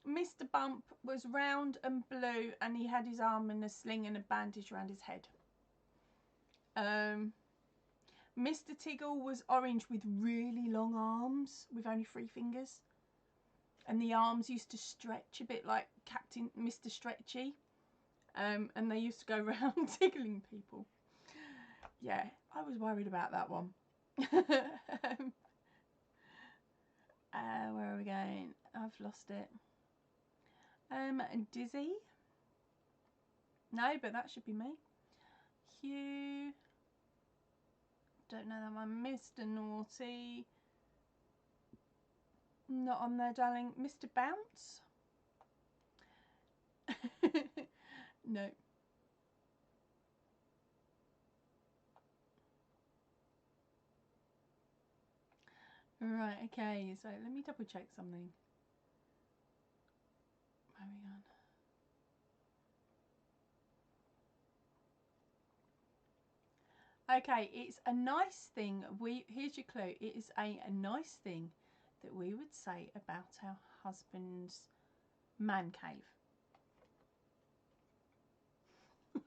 S1: Mr. Bump was round and blue, and he had his arm in a sling and a bandage around his head. Mr. Tiggle was orange with really long arms with only 3 fingers, and the arms used to stretch a bit like Captain Mr. Stretchy, and they used to go around tickling people. Yeah, I was worried about that one. Where are we going? I've lost it. Dizzy? No, but that should be me. Hugh? Don't know that one. Mr. Naughty? Not on there, darling. Mr. Bounce? No. Right, okay, so let me double check something. Where are we on? Okay, it's a nice thing. Here's your clue. It is a nice thing that we would say about our husband's man cave.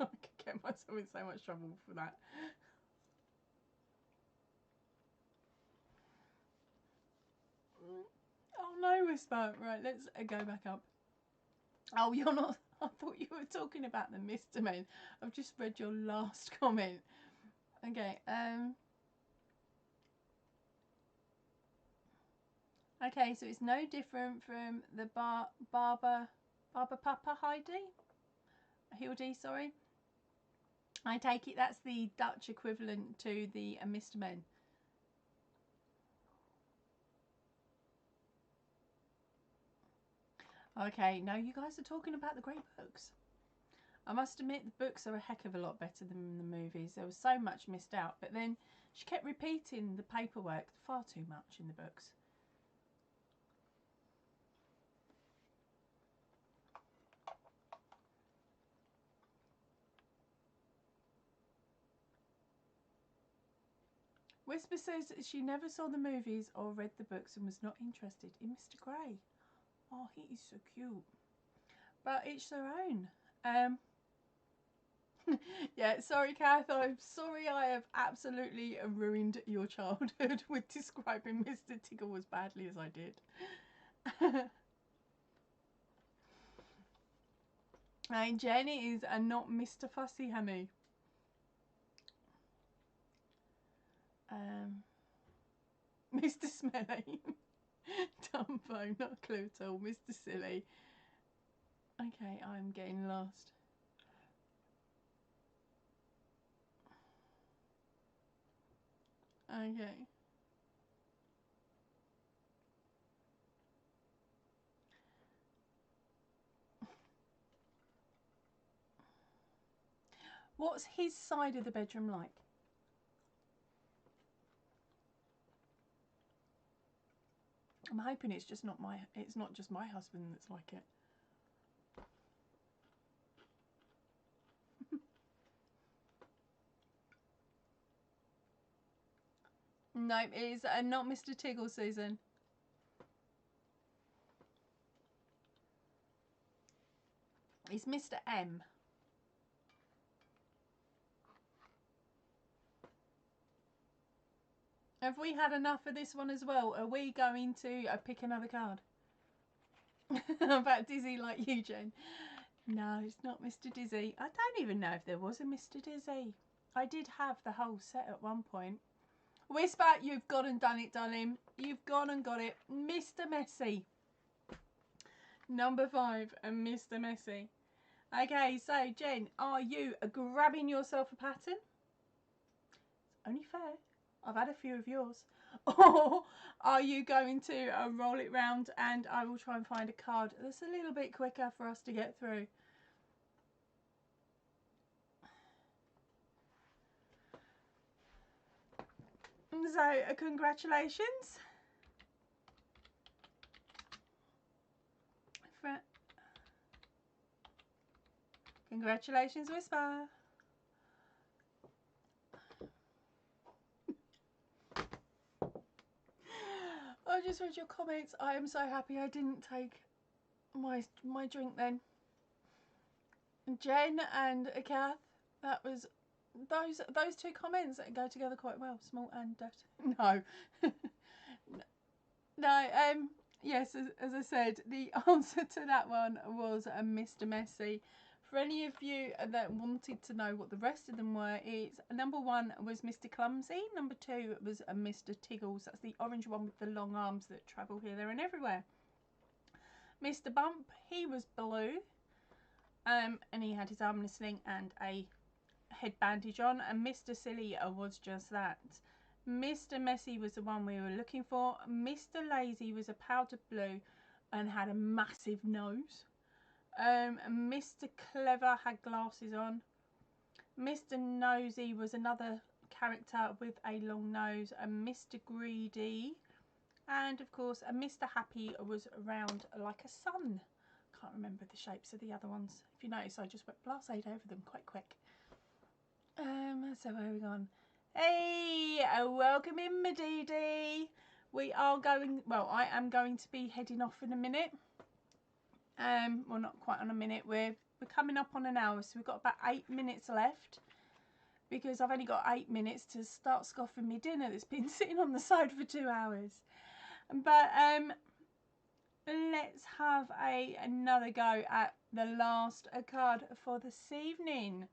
S1: I could get myself in so much trouble for that. Oh no, Whisper. Right, let's go back up. Oh, you're not. I thought you were talking about the Mr. Men. I've just read your last comment. Okay, okay, so it's no different from the Barber Papa Hildy, sorry. I take it that's the Dutch equivalent to the Mr. Men. Okay, now you guys are talking about the great books. I must admit the books are a heck of a lot better than the movies. There was so much missed out, but then she kept repeating the paperwork far too much in the books. Whisper says that she never saw the movies or read the books and was not interested in Mr. Grey. Oh, he is so cute. But each their own. Yeah, sorry, Kath. I'm sorry I have absolutely ruined your childhood with describing Mr. Tiggle as badly as I did. Hey, Jenny is not Mr. Fussy, honey. Mr. Smelly. Dumbo, not a clue at all. Mr. Silly. Okay, I'm getting lost. Okay. What's his side of the bedroom like? I'm hoping it's not just my husband that's like it. No, it is not Mr. Tiggle, Susan. It's Mr. M. Have we had enough of this one as well? Are we going to pick another card? About Dizzy like you, Jen. No, it's not Mr. Dizzy. I don't even know if there was a Mr. Dizzy. I did have the whole set at one point. Whisper, you've gone and done it, darling. You've gone and got it. Mr. Messy. Number 5, and Mr. Messy. Okay, so Jen, are you grabbing yourself a pattern? It's only fair. I've had a few of yours. Or are you going to roll it round and I will try and find a card that's a little bit quicker for us to get through? So, congratulations. Congratulations, Whisper. I just read your comments. I am so happy I didn't take my drink then. Jen and Kath, that was those two comments that go together quite well. Small and dirty. No. No, yes, as I said, the answer to that one was Mr. Messy. For any of you that wanted to know what the rest of them were, it's number 1 was Mr. Clumsy, number 2 was Mr. Tiggles. That's the orange one with the long arms that travel here, there and everywhere. Mr. Bump, he was blue, and he had his arm in a sling and a head bandage on, and Mr. Silly was just that. Mr. Messy was the one we were looking for. Mr. Lazy was a powder blue and had a massive nose. Mr. Clever had glasses on. Mr. Nosy was another character with a long nose. And Mr. Greedy. And of course, Mr. Happy was round like a sun. Can't remember the shapes of the other ones. If you notice, I just went blasé over them quite quick. So where are we gone? Hey, welcome in, my Dee. We are going, well, I am going to be heading off in a minute. Well, not quite on a minute. We're coming up on an hour, so we've got about 8 minutes left. Because I've only got 8 minutes to start scoffing me dinner that's been sitting on the side for 2 hours. But let's have another go at the last card for this evening.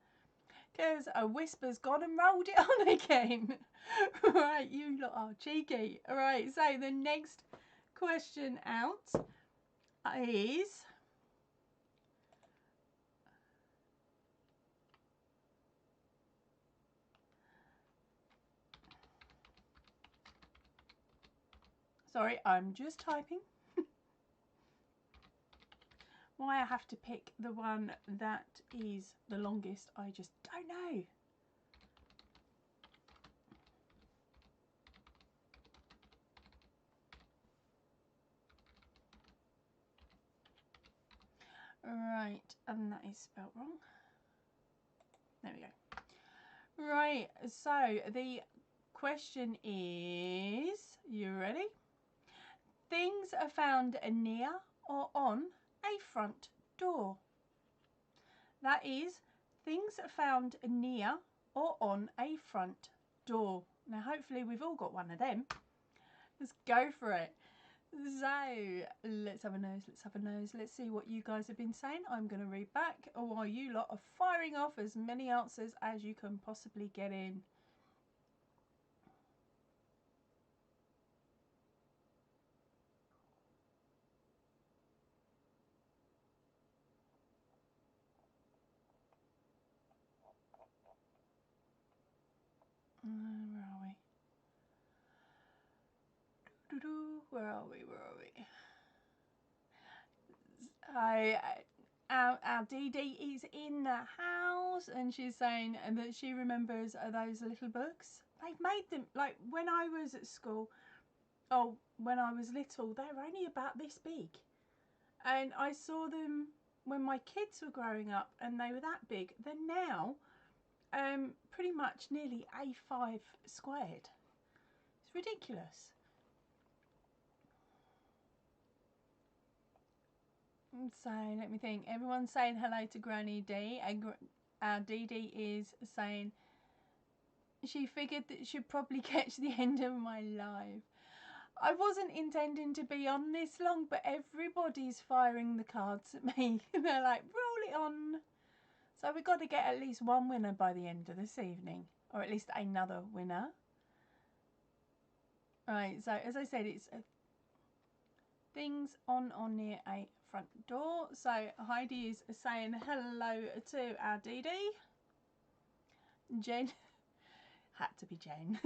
S1: Because a Whisper's gone and rolled it on again. Right, you lot are cheeky. Alright, so the next question out is... Sorry, I'm just typing. Why I have to pick the one that is the longest, I just don't know. Right, and that is spelt wrong. There we go. Right, so the question is, you ready? Things are found near or on a front door. That is, things are found near or on a front door. Now, hopefully we've all got one of them. Let's go for it. So, let's have a nose, let's have a nose. Let's see what you guys have been saying. I'm going to read back while you lot are firing off as many answers as you can possibly get in. Where are we? Where are we? Where are we? Our Dee Dee is in the house, and she's saying that she remembers those little books. They've made them, like when I was at school, when I was little, they were only about this big. And I saw them when my kids were growing up and they were that big. They're now pretty much nearly A5 squared. It's ridiculous. So let me think. Everyone's saying hello to Granny D, and our Dee Dee is saying she figured that she'd probably catch the end of my live. I wasn't intending to be on this long, but everybody's firing the cards at me. They're like, roll it on. So we've got to get at least one winner by the end of this evening, or at least another winner. Right, so as I said, it's things on or near a front door. So Heidi is saying hello to our Dee Dee. Jen, had to be Jen.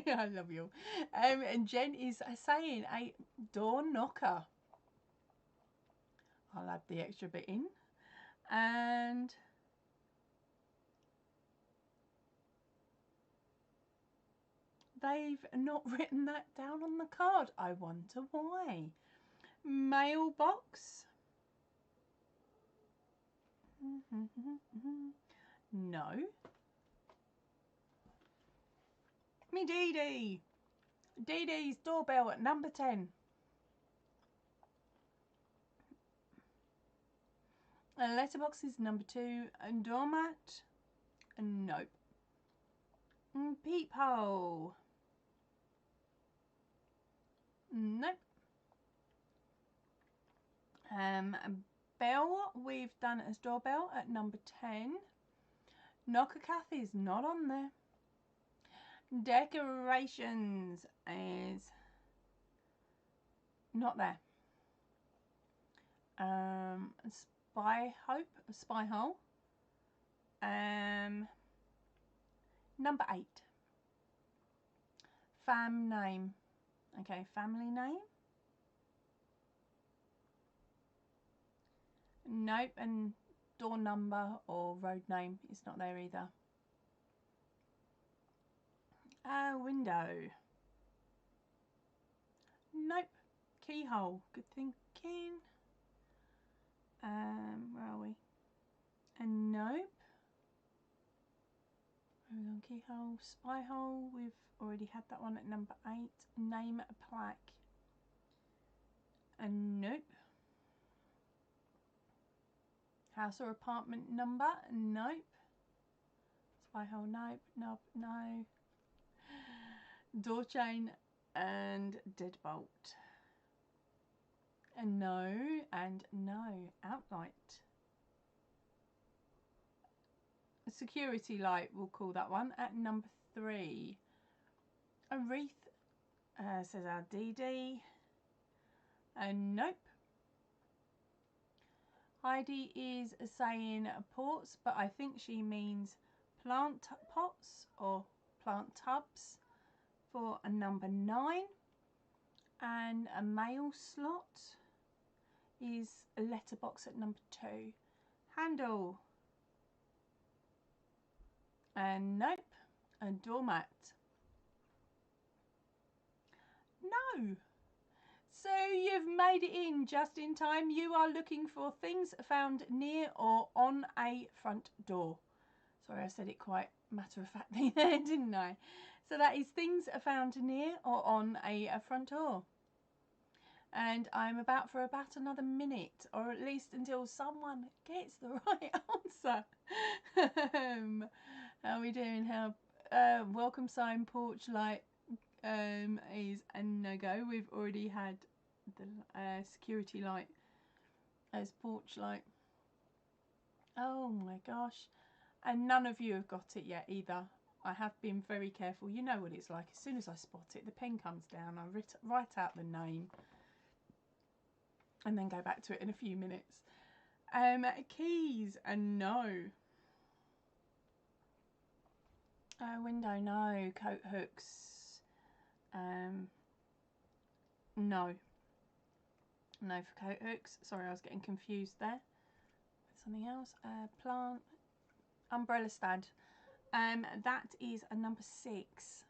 S1: I love you. And Jen is saying a door knocker. I'll add the extra bit in. And they've not written that down on the card. I wonder why. Mailbox. No. Me Dee Dee. Dee Dee's doorbell at number 10. A letterbox is number 2. And doormat. Nope. Peephole. Nope. Bell we've done as doorbell at number 10. Knocker Kathy's not on there. Decorations is not there. Spy hole. Number 8. Fam name. Okay, family name. Nope, and door number or road name is not there either. Window. Nope. Keyhole. Good thinking. Where are we? And nope. Keyhole. Spy hole. We've already had that one at number 8. Name plaque. And nope. House or apartment number. Nope. Spy hole. Nope. Nope. No. Door chain and deadbolt. And no, and no. Outlight. A security light, we'll call that one, at number 3. A wreath, says our Dee Dee. And nope. Heidi is saying pots, but I think she means plant pots or plant tubs for a number 9. And a mail slot is a letterbox at number 2. Handle. And nope. A doormat. No. So you've made it in just in time. You are looking for things found near or on a front door. Sorry, I said it quite matter-of-factly there, didn't I? So that is things found near or on a front door. And I'm about another minute, or at least until someone gets the right answer. How are we doing? Welcome sign, porch light is a no-go. We've already had the security light as porch light. Oh my gosh. And none of you have got it yet either. I have been very careful. You know what it's like. As soon as I spot it, the pen comes down. I write out the name and then go back to it in a few minutes. Keys, and no. Window, no. Coat hooks. No. No for coat hooks. Sorry, I was getting confused there with something else. Plant. Umbrella stand. That is a number 6.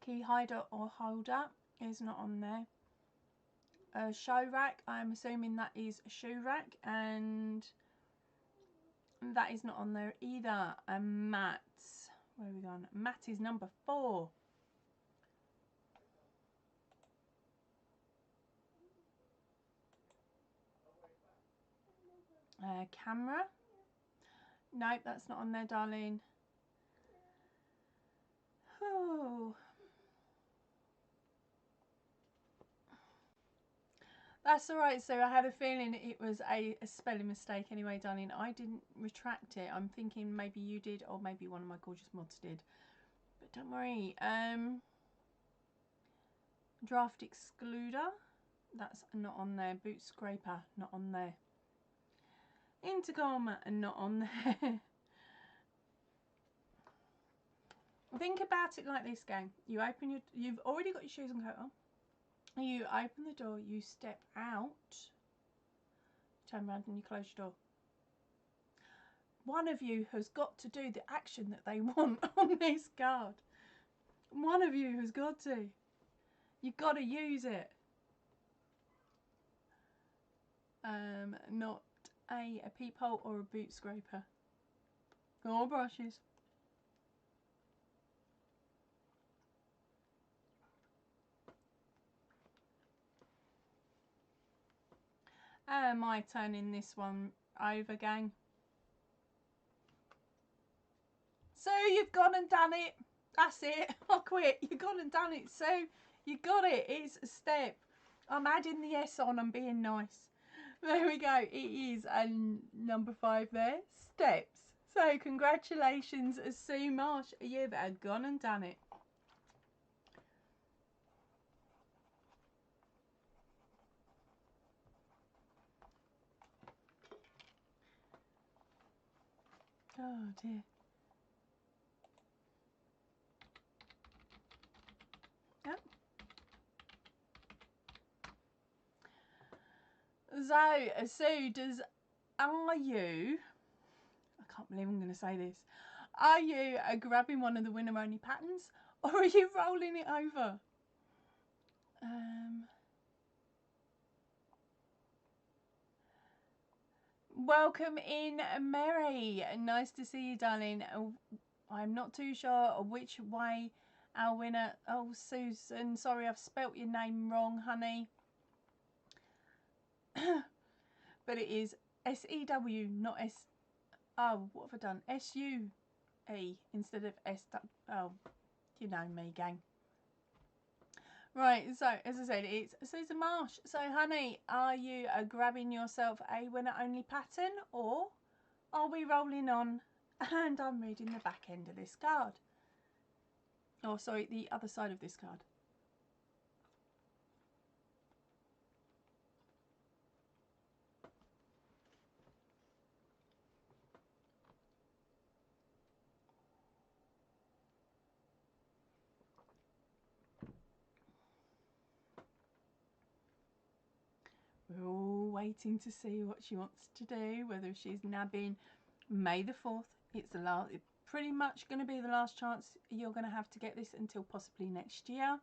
S1: Key hider or holder is not on there. A show rack, I'm assuming that is a shoe rack, and that is not on there either. A mat, where are we gone? Mat is number 4. Camera, nope, that's not on there, darling. Oh. That's alright, so I had a feeling it was a spelling mistake anyway, darling. I didn't retract it. I'm thinking maybe you did, or maybe one of my gorgeous mods did. But don't worry. Draft excluder, that's not on there. Boot scraper, not on there. Intercom, not on there. Think about it like this, gang. You open your, you've already got your shoes and coat on. You open the door, you step out, turn around and you close your door. One of you has got to do the action that they want on this card. One of you has got to. You've got to use it. Not a peephole or a boot scraper. Or brushes. My turning this one over, gang. So you've gone and done it. That's it. I quit. You've gone and done it. So you got it. It's a step. I'm adding the S on and being nice. There we go. It is a number 5 there. Steps. So congratulations, Sue Marsh. You've gone and done it. Oh dear. Yep. So, Sue, are you, I can't believe I'm going to say this, are you grabbing one of the winner only patterns, or are you rolling it over? Welcome in, Mary. Nice to see you, darling. I'm not too sure which way our winner... Oh, Susan, sorry, I've spelt your name wrong, honey. But it is S-E-W, not S... Oh, what have I done? S-U-E instead of S... Oh, you know me, gang. Right, so as I said, it's Susan Marsh. So, honey, are you grabbing yourself a winner-only pattern, or are we rolling on? And I'm reading the back end of this card. Oh, sorry, the other side of this card. We're all waiting to see what she wants to do, whether she's nabbing May the 4th. It's the last, it's pretty much going to be the last chance you're going to have to get this until possibly next year.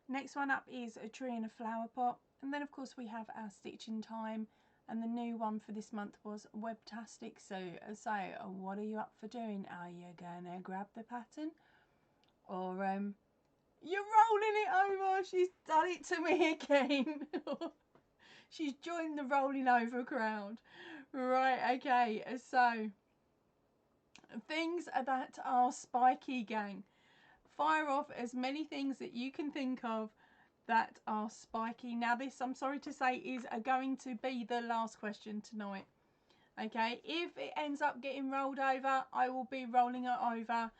S1: Next one up is a tree and a flower pot. And then, of course, we have our stitching time. And the new one for this month was Webtastic. So, what are you up for doing? Are you going to grab the pattern? Or, you're rolling it over. She's done it to me again. She's joined the rolling over crowd. Right, okay. So, things that are spiky, gang. Fire off as many things that you can think of that are spiky. Now, this, I'm sorry to say, is going to be the last question tonight. Okay, if it ends up getting rolled over, I will be rolling it over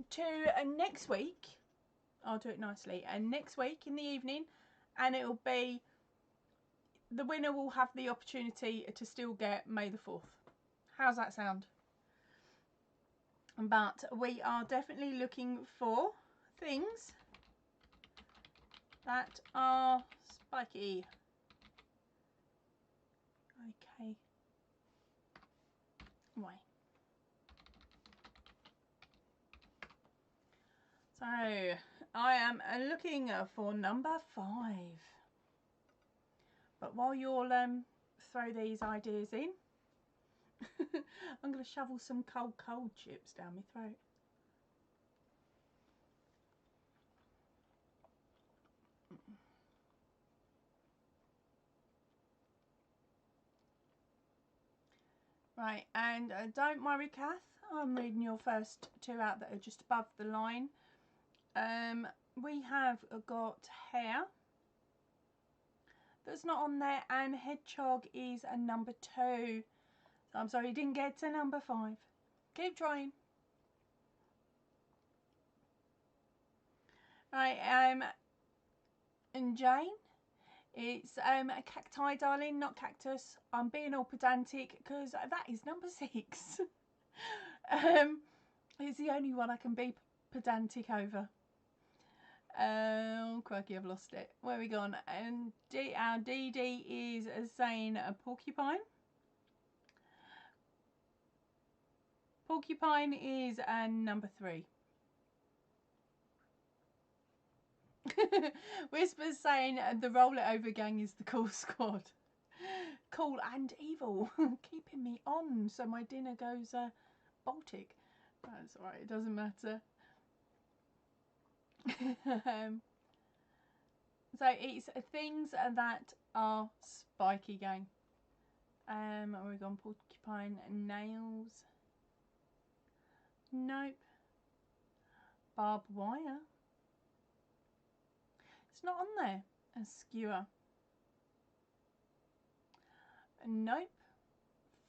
S1: to next week. I'll do it nicely. And next week in the evening, and it'll be the winner will have the opportunity to still get May the 4th. How's that sound? But we are definitely looking for things that are spiky. Okay. Right. So I am looking for number 5. But while you'll throw these ideas in, I'm going to shovel some cold chips down my throat. Right, and don't worry, Kath, I'm reading your first 2 out that are just above the line. We have got hare that's not on there, and hedgehog is a number 2. So I'm sorry you didn't get to number 5. Keep trying. Right, and Jane, it's a cacti, darling, not cactus. I'm being all pedantic because that is number 6. It's the only one I can be pedantic over. Oh, crikey, I've lost it. Where are we gone? And our DD is saying a porcupine. Porcupine is number 3. Whisper's saying the Roll It Over gang is the cool squad. Cool and evil. Keeping me on so my dinner goes Baltic. That's alright, it doesn't matter. So it's things that are spiky, gang. We've gone porcupine, nails. Nope. Barbed wire. It's not on there. A skewer. Nope.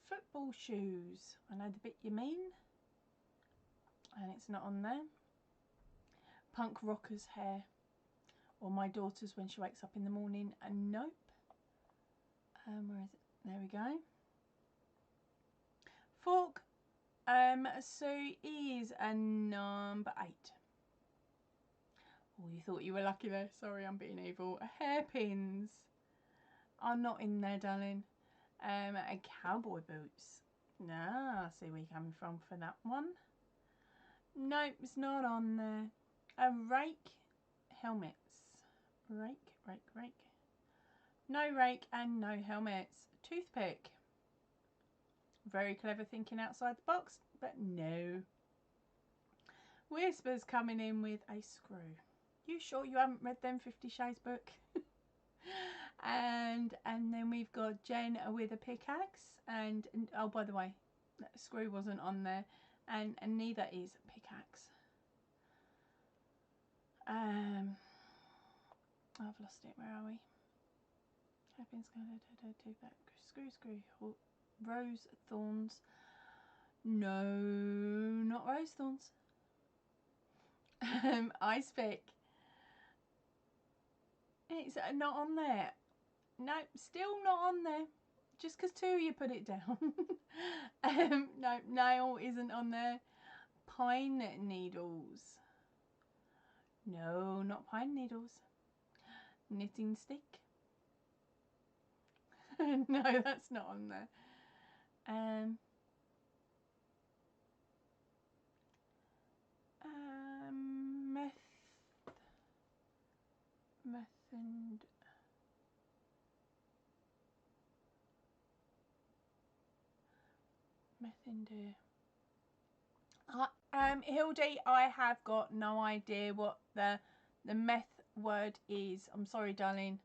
S1: Football shoes. I know the bit you mean. And it's not on there. Punk rocker's hair. Or my daughter's when she wakes up in the morning. And nope. Where is it? There we go. Fork. So is a number 8. Oh, you thought you were lucky there. Sorry, I'm being evil. Hairpins are not in there, darling. Cowboy boots. I see where you're coming from for that one. Nope, it's not on there. A rake. Helmets. Rake. No rake and no helmets. Toothpick. Very clever thinking outside the box, but no. Whisper's coming in with a screw. You sure you haven't read them 50 Shades book? and then we've got Jen with a pickaxe, and oh, by the way, that screw wasn't on there, and neither is pickaxe. I've lost it. Where are we? Happens. Screw. Rose thorns. No, not rose thorns. Ice pick. It's not on there. Nope, still not on there. Just because 2 of you put it down. No, nail isn't on there. Pine needles. No, not pine needles. Knitting stick. No, that's not on there. Methinder. Hildy, I have got no idea what the meth word is. I'm sorry, darling.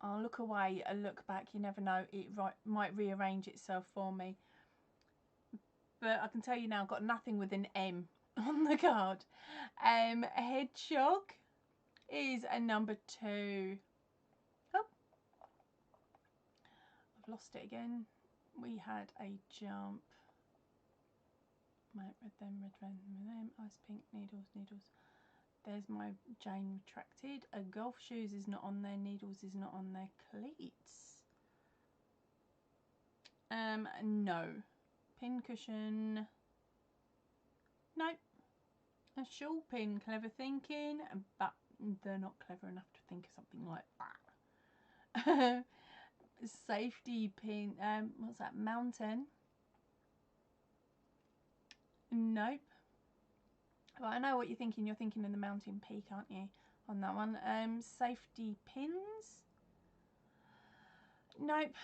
S1: I'll look away and look back. You never know. It might rearrange itself for me. But I can tell you now, I've got nothing with an M on the card. Hedgehog is a number 2. Oh, I've lost it again. We had a jump. Red them, ice pink, needles. there's my Jane retracted. Golf shoes is not on there. Needles is not on there. Cleats. No. Pin cushion. Nope. A shawl pin. Clever thinking, but they're not clever enough to think of something like that. Safety pin. What's that? Mountain. Nope. Well, I know what you're thinking. You're thinking of the mountain peak, aren't you? On that one. Safety pins. Nope.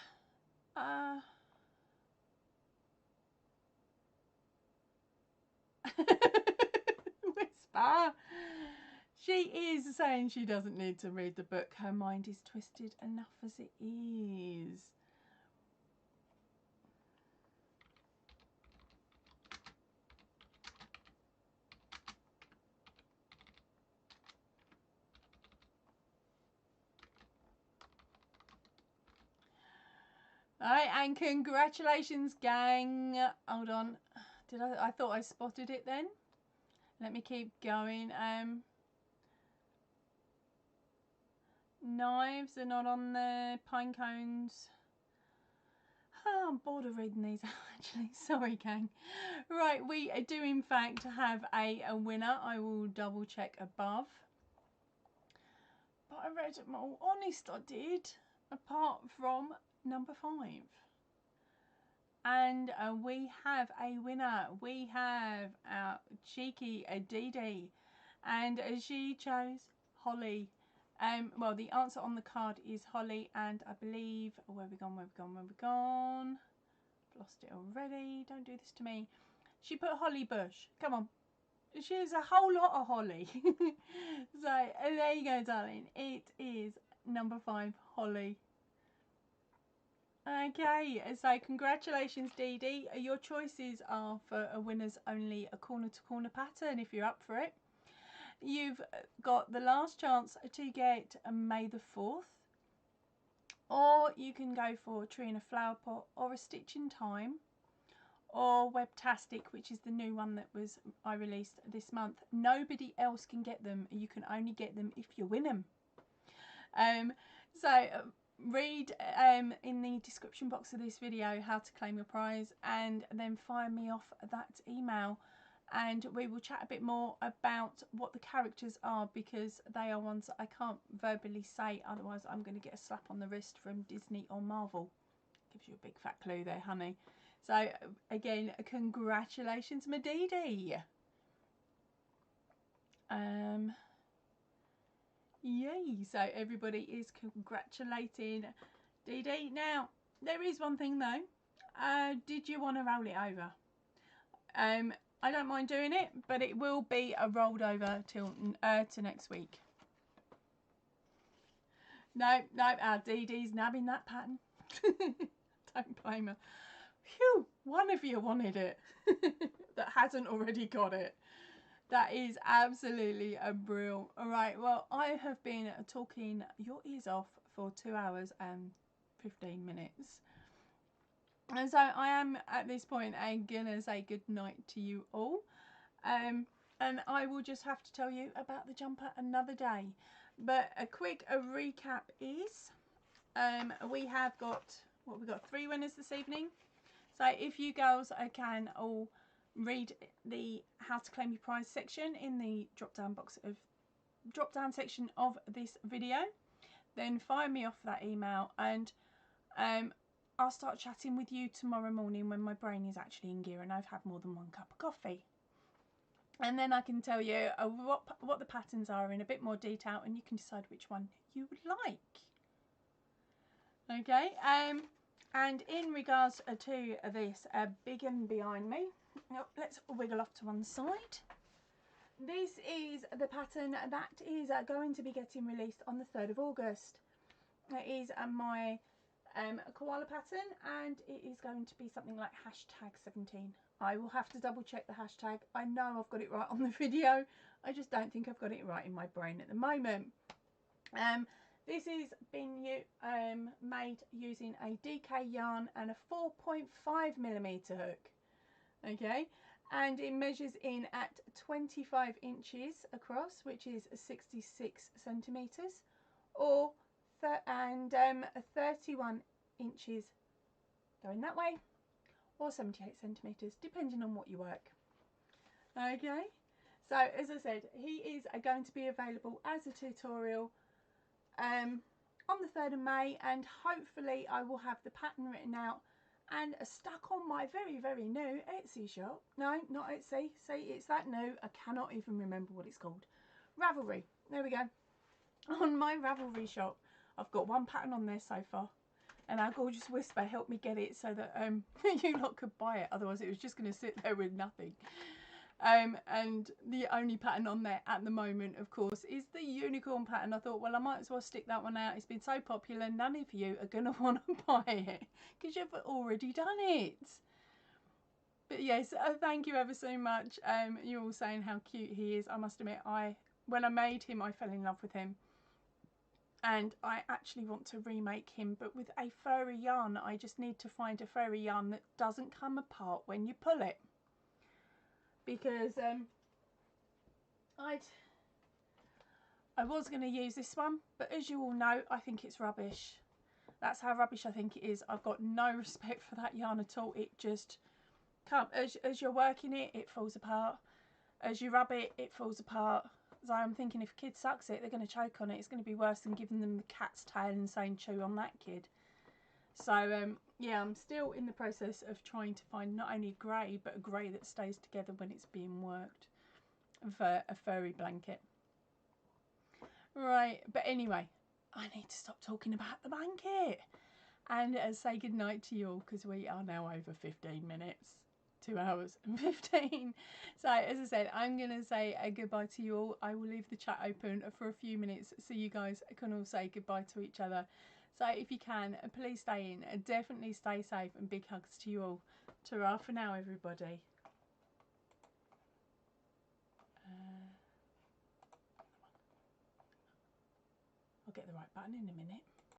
S1: Whisper. She is saying she doesn't need to read the book. Her mind is twisted enough as it is. Alright, and congratulations, gang. Hold on. I thought I spotted it then. Let me keep going. Knives are not on there. Pine cones. Oh, I'm bored of reading these actually. Sorry, gang. Right, we do in fact have a winner. I will double check above. But I read them all. Honest, I did. Apart from number 5. And we have a winner. We have our cheeky Dee, and she chose Holly. Well, the answer on the card is Holly, and I believe where we gone? I've lost it already. Don't do this to me. She put Holly Bush. Come on. She's a whole lot of Holly. So there you go, darling. It is number 5, Holly. Okay, so congratulations, Dee. Your choices are for a winner's only a corner-to-corner pattern if you're up for it. You've got the last chance to get a May the 4th, or you can go for a tree in a flower pot, or a stitch in time, or Webtastic, which is the new one that I released this month. Nobody else can get them. You can only get them if you win them. Read in the description box of this video how to claim your prize, and then fire me off that email, and we will chat a bit more about what the characters are, because they are ones that I can't verbally say, otherwise I'm going to get a slap on the wrist from Disney or Marvel. Gives you a big fat clue there, honey. So again, congratulations, my Dee. Yay, so everybody is congratulating Dee. Now, there is one thing though. Did you want to roll it over? I don't mind doing it, but it will be a rolled over till to next week. No, our Dee's nabbing that pattern. Don't blame her. Phew, one of you wanted it that hasn't already got it. That is absolutely a brill. All right, well, I have been talking your ears off for 2 hours and 15 minutes. And so I am at this point gonna say good night to you all. And I will just have to tell you about the jumper another day. But a quick recap is we have got, what, we've got 3 winners this evening. So if you girls can all read the how to claim your prize section in the drop down section of this video, then fire me off that email, and I'll start chatting with you tomorrow morning when my brain is actually in gear and I've had more than 1 cup of coffee, and then I can tell you what the patterns are in a bit more detail, and you can decide which one you would like. Okay, and in regards to this big one behind me, let's wiggle off to one side. This is the pattern that is going to be getting released on the 3rd of August. It is my koala pattern, and it is going to be something like #17. I will have to double check the hashtag. I know I've got it right on the video. I just don't think I've got it right in my brain at the moment. This is being made using a DK yarn and a 4.5mm hook. Okay, and it measures in at 25 inches across, which is 66 centimetres, or 31 inches going that way, or 78 centimetres, depending on what you work. Okay, so as I said, he is going to be available as a tutorial on the 3rd of May, and hopefully I will have the pattern written out and stuck on my very, very new Etsy shop. No, not Etsy. See, it's that new. I cannot even remember what it's called. Ravelry. There we go. On my Ravelry shop, I've got one pattern on there so far. And our gorgeous Whisper helped me get it so that you lot could buy it. Otherwise, it was just going to sit there with nothing. And the only pattern on there at the moment, of course, is the unicorn pattern. I thought, well, I might as well stick that one out. It's been so popular, none of you are going to want to buy it because you've already done it. But yes, thank you ever so much. You're all saying how cute he is. I must admit, when I made him, I fell in love with him. And I actually want to remake him, but with a furry yarn. I just need to find a furry yarn that doesn't come apart when you pull it. Because I was going to use this one, but as you all know, I think it's rubbish. That's how rubbish I think it is. I've got no respect for that yarn at all. It just can't, as you're working it, it falls apart. As you rub it, it falls apart. So I'm thinking if a kid sucks it, they're going to choke on it. It's going to be worse than giving them the cat's tail and saying chew on that, kid. So yeah, I'm still in the process of trying to find not only grey, but a grey that stays together when it's being worked for a furry blanket. Right, but anyway, I need to stop talking about the blanket and say goodnight to you all, because we are now over 15 minutes. 2 hours and 15. So as I said, I'm going to say a goodbye to you all. I will leave the chat open for a few minutes so you guys can all say goodbye to each other. So if you can, please stay in. Definitely stay safe, and big hugs to you all. Ta-ra for now, everybody. I'll get the right button in a minute.